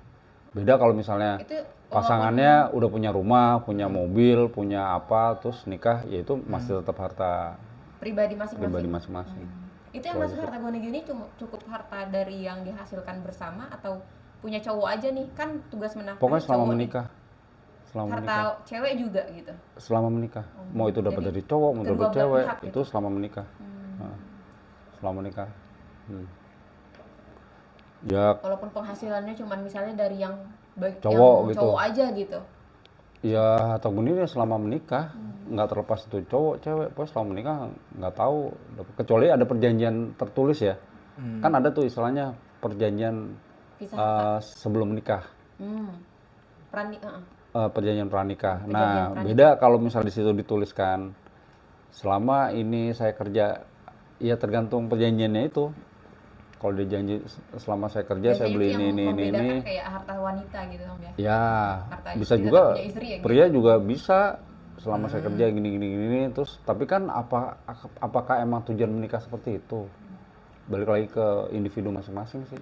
Beda kalau misalnya Itu pasangannya udah punya rumah, punya mobil, punya apa, terus nikah, ya itu masih tetap harta pribadi masing-masing. pribadi masing-masing. Itu yang masuk harta gono gini cukup harta dari yang dihasilkan bersama atau punya cowok aja nih? Kan tugas menafkahi Pokoknya selama cowok nih. menikah. selama harta menikah. cewek juga gitu. Selama menikah. Mau itu dapat Jadi dari cowok, mau kedua dapat belah cewek, pihak itu gitu. selama menikah. Nah, selama menikah. Ya, Walaupun penghasilannya cuman misalnya dari yang Cowok yang gitu. cowok aja gitu. ya atau gini deh selama menikah, nggak terlepas itu cowok, cewek, pokoknya selama menikah nggak tahu. Kecuali ada perjanjian tertulis ya. Kan ada tuh istilahnya perjanjian Pisah sebelum nikah. Prani, Perjanjian pranikah. Perjanjian Nah, pranikah. beda kalau misal di situ dituliskan selama ini saya kerja, ya tergantung perjanjiannya itu. Kalau dia janji selama saya kerja saya biasanya beli itu yang ini membedakan kayak harta wanita gitu Om ya. Ya, Harta bisa istri juga tetap punya istri ya, pria juga bisa selama saya kerja gini terus. Tapi kan apakah emang tujuan menikah seperti itu? Balik lagi ke individu masing-masing sih.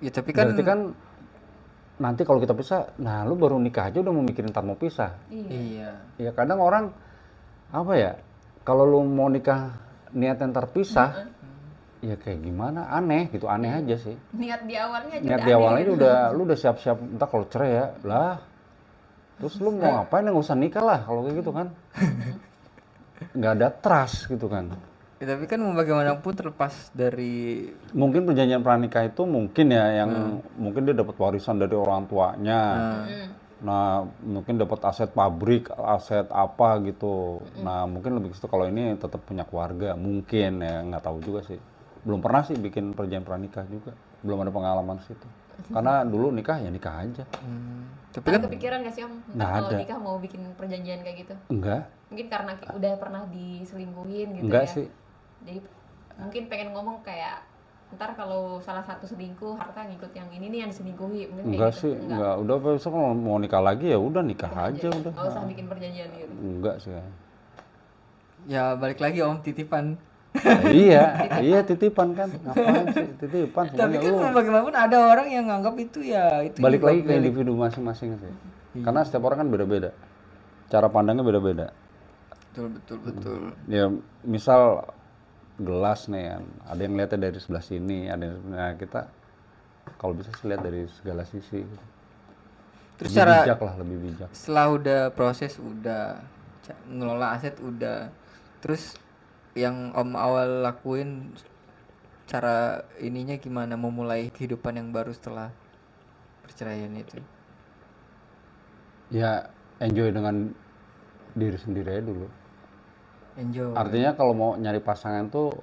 Ya tapi kan, Berarti kan nanti kalau kita pisah, nah lu baru nikah aja udah mau mikirin ntar mau pisah. iya. Ya kadang orang apa ya, kalau lu mau nikah niatnya ntar pisah, ya kayak gimana, aneh gitu, aneh aja sih. Niat di awalnya aja Niat udah di aneh awalnya gitu. lu udah siap-siap entar kalau cerai ya lah. Terus lu mau ngapain, nggak usah nikah lah kalau kayak gitu kan. Nggak ada trust gitu kan. Ya, tapi kan mau bagaimanapun terlepas dari Mungkin perjanjian pranikah itu mungkin ya yang mungkin dia dapat warisan dari orang tuanya. Nah, mungkin dapat aset pabrik, aset apa gitu. Nah, mungkin lebih ke situ. Kalau ini tetap punya keluarga, mungkin ya, nggak tahu juga sih. Belum pernah sih bikin perjanjian pranikah juga. Belum ada pengalaman situ. Karena dulu nikah ya nikah aja. tapi Ada kan kepikiran gak sih Om Nggak ntar kalau ada. nikah mau bikin perjanjian kayak gitu? Enggak, Mungkin karena udah pernah diselingkuhin gitu enggak ya. sih. Jadi mungkin pengen ngomong kayak ntar kalau salah satu selingkuh harta ngikut yang ini nih yang diselingkuhi mungkin kayak Enggak gitu. sih, enggak. Udah besok kalau mau nikah lagi ya udah nikah aja udah. Nggak usah bikin perjanjian gitu. Enggak sih. ya balik lagi Om, titipan. Iya titipan kan. Ngapain sih titipan? Tapi Semuanya kan lu mau bagaimanapun ada orang yang nganggap itu ya itu balik juga lagi ke individu masing-masing sih. Karena setiap orang kan beda-beda. Cara pandangnya beda-beda. betul. Ya misal gelas nih kan, ada yang lihatnya dari sebelah sini, ada yang nah kita kalau bisa sih lihat dari segala sisi. Terus Lebih cara bijak lah, lebih bijak. setelah udah proses udah ngelola aset udah, terus yang Om awal lakuin cara ininya gimana memulai kehidupan yang baru setelah perceraian itu? Ya enjoy dengan diri sendiri aja dulu. Enjoy. Artinya kalau mau nyari pasangan tuh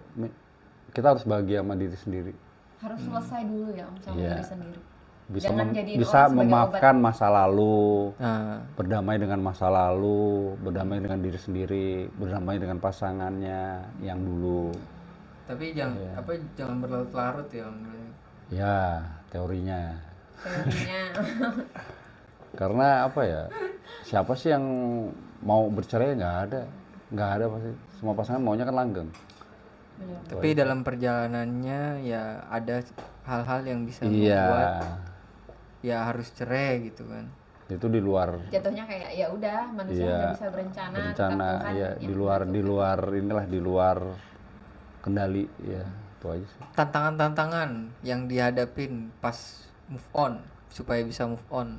kita harus bahagia sama diri sendiri. Harus selesai dulu ya Om sama Iya. diri sendiri. Bisa Jangan jadiin bisa orang sebagai memaafkan masa lalu, Nah, berdamai dengan masa lalu, berdamai dengan diri sendiri, berdamai dengan pasangannya yang dulu. tapi jangan berlarut-larut ya Om. Ya, teorinya. teorinya. Karena apa ya? Siapa sih yang mau bercerai? Nggak ada pasti. Semua pasangan maunya kan langgeng. Tapi dalam perjalanannya ya ada hal-hal yang bisa Iya, membuat ya harus cerai gitu kan. itu di luar Jatuhnya kayak ya udah manusia Iya, udah bisa berencana, tetap berencana, Tuhan ya yang di luar inilah di luar kendali ya itu aja sih. Tantangan-tantangan yang dihadapin pas move on supaya bisa move on.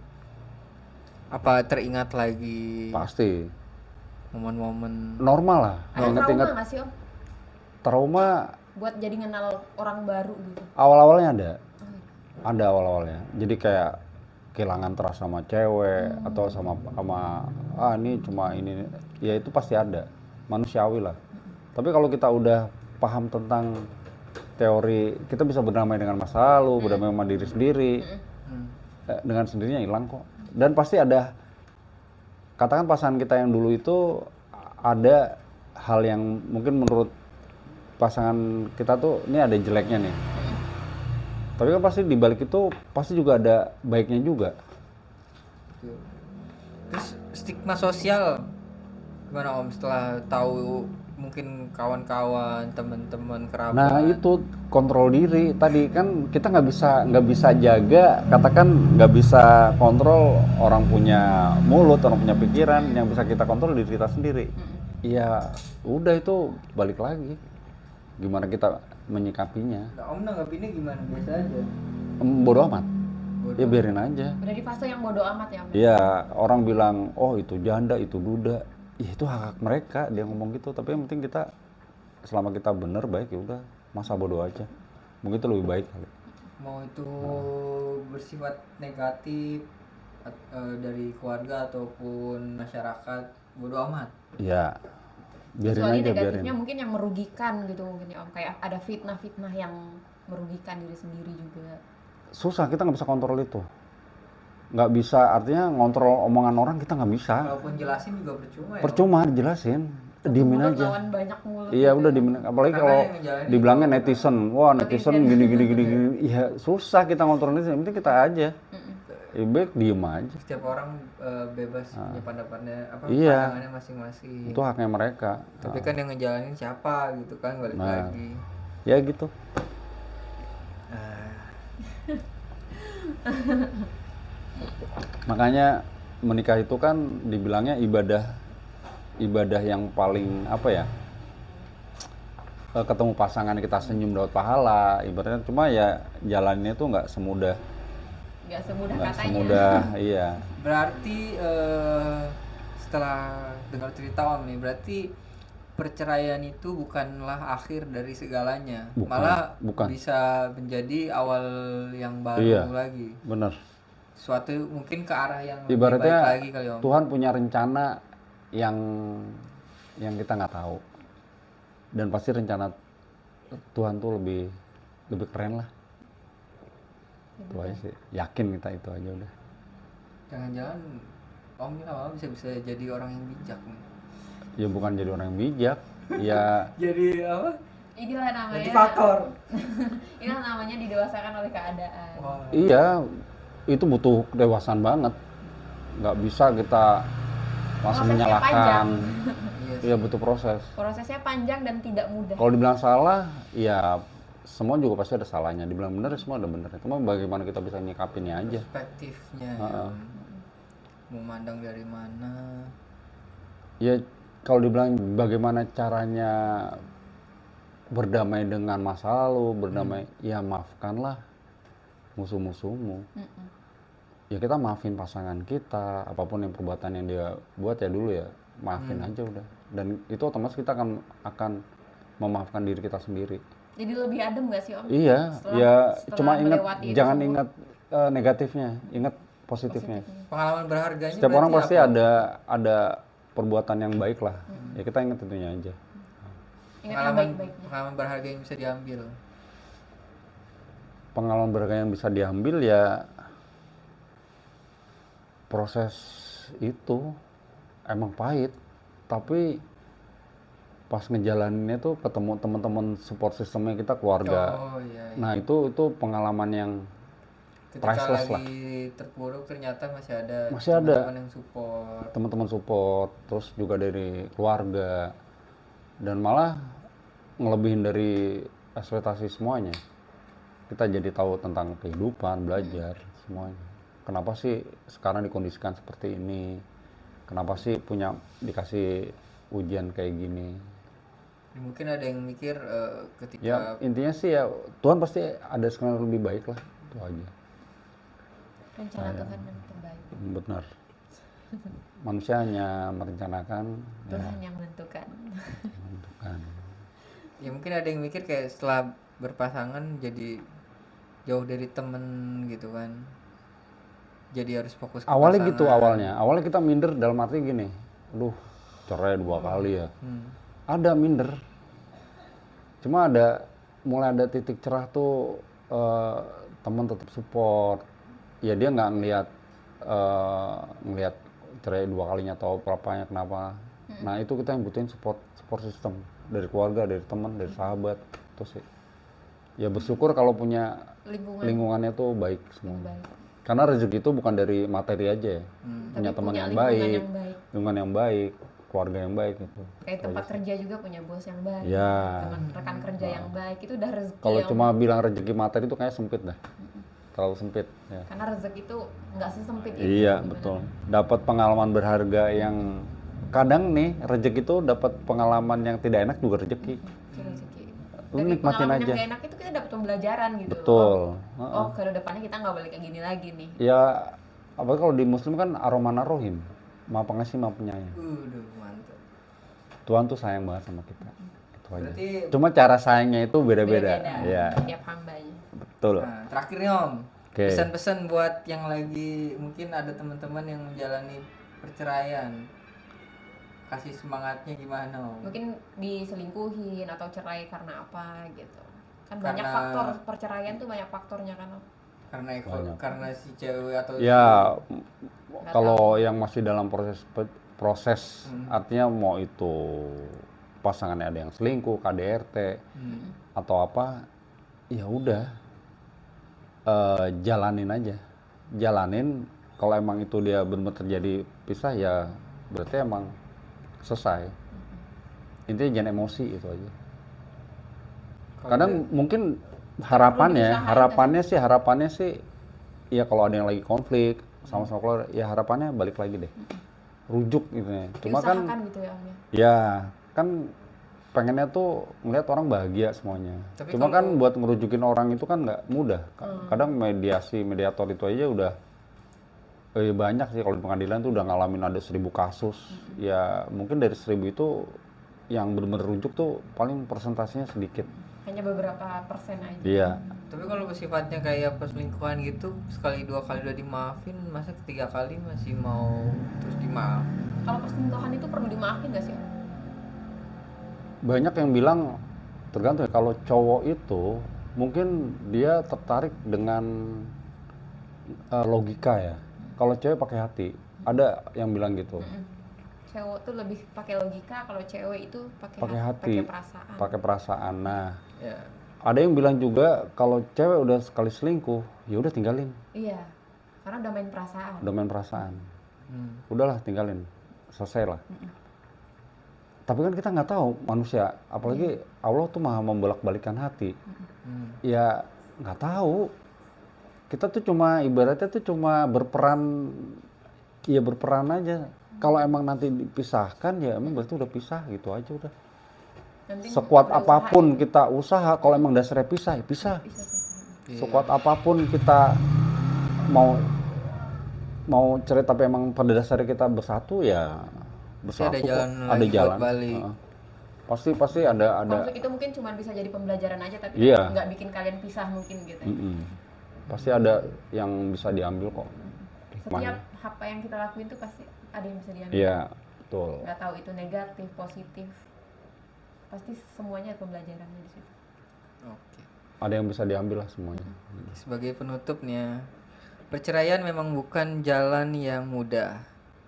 Apa teringat lagi Pasti momen-momen normal lah. Ada Ingat-ingat trauma nggak sih Om? trauma Buat jadi kenal orang baru gitu. awal-awalnya ada awal-awalnya. Jadi kayak kehilangan trust sama cewek atau sama ini cuma ini ya itu pasti ada, manusiawi lah. Tapi kalau kita udah paham tentang teori, kita bisa berdamai dengan masa lalu, berdamai sama diri sendiri. Dengan sendirinya hilang kok. Dan pasti ada, katakan pasangan kita yang dulu itu ada hal yang mungkin menurut pasangan kita tuh ini ada jeleknya nih. Tapi kan pasti di balik itu pasti juga ada baiknya juga. terus stigma sosial gimana Om setelah tahu mungkin kawan-kawan, teman-teman, kerabat. Nah itu kontrol diri tadi kan kita nggak bisa jaga, katakan nggak bisa kontrol orang punya mulut, orang punya pikiran. Yang bisa kita kontrol diri kita sendiri. Ya udah itu balik lagi gimana kita menyikapinya. Nah, Om nanggapinnya gimana? Biasa aja. Bodoh amat. ya biarin aja. Udah di fase yang bodo amat ya Om? Iya, orang bilang, oh itu janda, itu duda. Ya itu hak mereka, dia ngomong gitu. Tapi yang penting kita, selama kita bener, baik ya udah, masa bodoh aja. Mungkin itu lebih baik kali. Mau itu bersifat negatif dari keluarga ataupun masyarakat, bodo amat. Iya, biarin Kecuali aja, negatifnya biarin. mungkin yang merugikan gitu mungkin ya Om, kayak ada fitnah-fitnah yang merugikan diri sendiri juga. Susah, kita nggak bisa kontrol itu. Nggak bisa, artinya ngontrol omongan orang kita nggak bisa. Walaupun jelasin juga percuma ya. Percuma dijelasin, diemin Mulut aja. lawan banyak mulut. Iya udah diemin, apalagi Karena kalau yang ngejalanin dibilangnya itu netizen, wah netizen gini. Iya susah kita ngontrol netizen, yang penting kita aja. Ya baik diem aja, Setiap orang bebas punya pendapatnya, Iya. pandangannya masing-masing. itu haknya mereka. Tapi kan yang ngejalanin siapa gitu kan, balik lagi. Ya gitu. Makanya menikah itu kan dibilangnya ibadah yang paling apa ya? Ketemu pasangan kita senyum dapat pahala, ibaratnya cuma ya jalannya itu nggak semudah katanya. iya. Berarti setelah dengar cerita Om nih, berarti perceraian itu bukanlah akhir dari segalanya, malah bukan. bisa menjadi awal yang baru Iya. lagi. Bener. Suatu mungkin ke arah yang lebih Ibaratnya baik lagi kali Om. Tuhan punya rencana yang kita nggak tahu, dan pasti rencana Tuhan tuh lebih keren lah. Itu aja sih, yakin kita itu aja udah. Jangan-jangan Om ini lama-lama bisa jadi orang yang bijak nih. Ya bukan jadi orang yang bijak, ya Jadi apa? Inilah namanya. Motivator. Inilah namanya didewasakan oleh keadaan. Wah. iya itu butuh kedewasaan banget. Nggak bisa kita langsung Prosesnya menyalahkan. panjang. Iya butuh proses. Prosesnya panjang dan tidak mudah. Kalau dibilang salah, ya semua juga pasti ada salahnya. Dibilang benar, semua ada benar. Cuma bagaimana kita bisa nyikapinnya aja. Perspektifnya ya. Mau mandang dari mana? Ya kalau dibilang bagaimana caranya berdamai dengan masa lalu, berdamai, ya maafkanlah musuh-musuhmu. Ya kita maafin pasangan kita, apapun yang perbuatan yang dia buat ya dulu ya, maafin aja udah. Dan itu otomatis kita akan memaafkan diri kita sendiri. Jadi lebih adem gak sih Om? Iya, Setelah cuma ingat, melewati itu jangan semua. ingat negatifnya, ingat positifnya. Pengalaman berharganya Setiap orang berarti pasti apa? ada perbuatan yang baik lah. Ya kita ingat tentunya aja. Ingat yang baik-baiknya. Pengalaman berharga yang bisa diambil. Pengalaman berharga yang bisa diambil ya proses itu emang pahit, tapi pas ngejalaninnya tuh ketemu teman-teman support sistemnya kita keluarga. Oh iya. Nah itu pengalaman yang Ketika priceless lagi terpuruk ternyata masih ada teman-teman yang support. teman-teman support, terus juga dari keluarga, dan malah ngelebihin dari ekspektasi semuanya. Kita jadi tahu tentang kehidupan, belajar semuanya. Kenapa sih sekarang dikondisikan seperti ini? Kenapa sih dikasih ujian kayak gini? Mungkin ada yang mikir ketika Ya intinya sih ya Tuhan pasti ada skenario lebih baik lah, itu aja. Rencana Tuhan yang terbaik. Benar. Manusia hanya merencanakan, ya Tuhan yang menentukan. menentukan. ya mungkin ada yang mikir kayak setelah berpasangan jadi jauh dari temen gitu kan. Jadi harus fokus ke Awalnya pasangan. gitu awalnya kita minder dalam arti gini, aduh cerai 2 kali ya. Ada minder, cuma mulai ada titik cerah tuh, teman tetap support. Ya dia nggak ngelihat cerai 2 kalinya atau berapanya kenapa. Nah itu kita yang butuhin support system dari keluarga, dari teman, dari sahabat. Itu sih. Ya bersyukur kalau punya lingkungannya tuh baik semua. Karena rezeki itu bukan dari materi aja ya. Punya Tapi teman punya yang lingkungan baik, yang baik. lingkungan yang baik, keluarga yang baik gitu. Kayak tempat kerja juga punya bos yang baik. Ya. Teman rekan kerja yang baik itu udah rezeki. Kalau yang- cuma bilang rezeki materi itu kayak sempit dah. Terlalu sempit ya. karena rezeki itu nggak sesempit itu. Iya, sebenarnya. betul. Dapat pengalaman berharga yang kadang nih rezeki itu dapat pengalaman yang tidak enak juga rezeki. Itu rezeki. Lu Tapi nikmatin pengalaman aja. yang gak enak itu kita dapat pembelajaran gitu. Betul. Oh, ke depannya kita nggak boleh kayak gini lagi nih. Ya, apalagi kalau di Muslim kan ar-Rahman ar-Rahim, Maha Pengasih, Maha Penyayang. Mantap. Tuhan tuh sayang banget sama kita. Itu aja. Berarti Cuma cara sayangnya itu beda-beda. Beda-beda Iya, tiap hambanya. betul. nah, terakhir nih Om. Oke. Pesan-pesan buat yang lagi mungkin ada teman-teman yang menjalani perceraian. Kasih semangatnya gimana Om? Mungkin diselingkuhin atau cerai karena apa gitu. Kan banyak Karena- faktor perceraian tuh, banyak faktornya kan Om. Karena si cewek atau Ya, Nggak kalau yang masih dalam proses artinya mau itu pasangannya ada yang selingkuh, KDRT atau apa, ya udah jalanin aja, jalanin. Kalau emang itu dia benar terjadi pisah, ya berarti emang selesai. Intinya jangan emosi, itu aja. Kadang mungkin harapannya sih ya kalau ada yang lagi konflik sama-sama keluar, ya harapannya balik lagi deh, rujuk gitu ya. Cuma kan Diusahakan gitu ya Om ya. ya kan pengennya tuh ngeliat orang bahagia semuanya. Tapi Cuma kan buat ngerujukin orang itu kan nggak mudah. Kadang mediator itu aja udah banyak sih. Kalau di pengadilan tuh udah ngalamin ada 1000 kasus. Ya mungkin dari 1000 itu yang benar-benar rujuk tuh paling persentasenya sedikit. Hanya beberapa persen aja. Iya. Tapi kalau sifatnya kayak perselingkuhan gitu, sekali 2 kali udah dimaafin, masa ketiga kali masih mau terus dimaafin? Kalau perselingkuhan itu perlu dimaafin gak sih Om? Banyak yang bilang tergantung ya. Kalau cowok itu mungkin dia tertarik dengan logika ya. Kalau cewek pakai hati. Ada yang bilang gitu. Cowok tuh lebih pakai logika, kalau cewek itu Pakai hati, pakai perasaan. pakai perasaan. Nah, Ya. ada yang bilang juga kalau cewek udah sekali selingkuh, ya udah tinggalin, Iya, karena udah main perasaan. udah main perasaan, udahlah tinggalin, selesai lah. Tapi kan kita nggak tahu manusia, apalagi Allah tuh maha membolak-balikan hati. Ya nggak tahu. Kita tuh cuma ibaratnya tuh cuma berperan, ya berperan aja. Kalau emang nanti dipisahkan, ya emang berarti udah pisah gitu aja udah. Nanti Sekuat udah apapun usahain. kita usaha, kalau emang dasarnya pisah, ya pisah. Bisa. Sekuat apapun kita mau cerai tapi emang pada dasarnya kita bersatu, ya bersatu ada kok. jalan Ada lagi buat jalan. balik. Heeh. Pasti ada. Konflik itu mungkin cuma bisa jadi pembelajaran aja, tapi Iya. nggak bikin kalian pisah mungkin gitu. Pasti ada yang bisa diambil kok. Setiap apa yang kita lakuin tuh pasti ada yang bisa diambil. Iya, betul. Nggak tahu itu negatif, positif. Pasti semuanya ada pembelajarannya di situ. Oke. Ada yang bisa diambil lah semuanya. Sebagai penutupnya, perceraian memang bukan jalan yang mudah,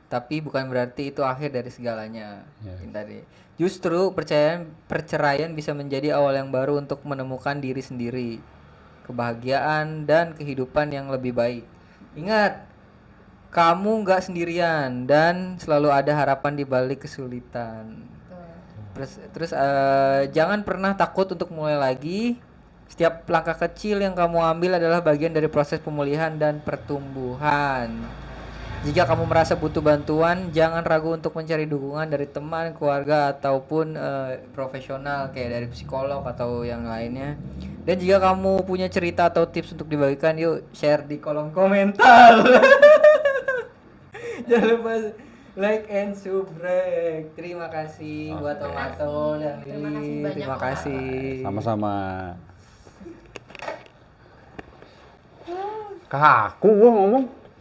tapi bukan berarti itu akhir dari segalanya. Ini tadi. Justru perceraian bisa menjadi awal yang baru untuk menemukan diri sendiri, kebahagiaan dan kehidupan yang lebih baik. Ingat, kamu nggak sendirian dan selalu ada harapan di balik kesulitan. Terus jangan pernah takut untuk mulai lagi. Setiap langkah kecil yang kamu ambil adalah bagian dari proses pemulihan dan pertumbuhan. Jika kamu merasa butuh bantuan, jangan ragu untuk mencari dukungan dari teman, keluarga, ataupun profesional kayak dari psikolog atau yang lainnya. Dan jika kamu punya cerita atau tips untuk dibagikan, yuk share di kolom komentar. Jangan lupa like and subscribe. Terima kasih buat Om Ato dan Terima kasih Lili. banyak, Terima Om. kasih. Sama-sama. Kaku gua ngomong.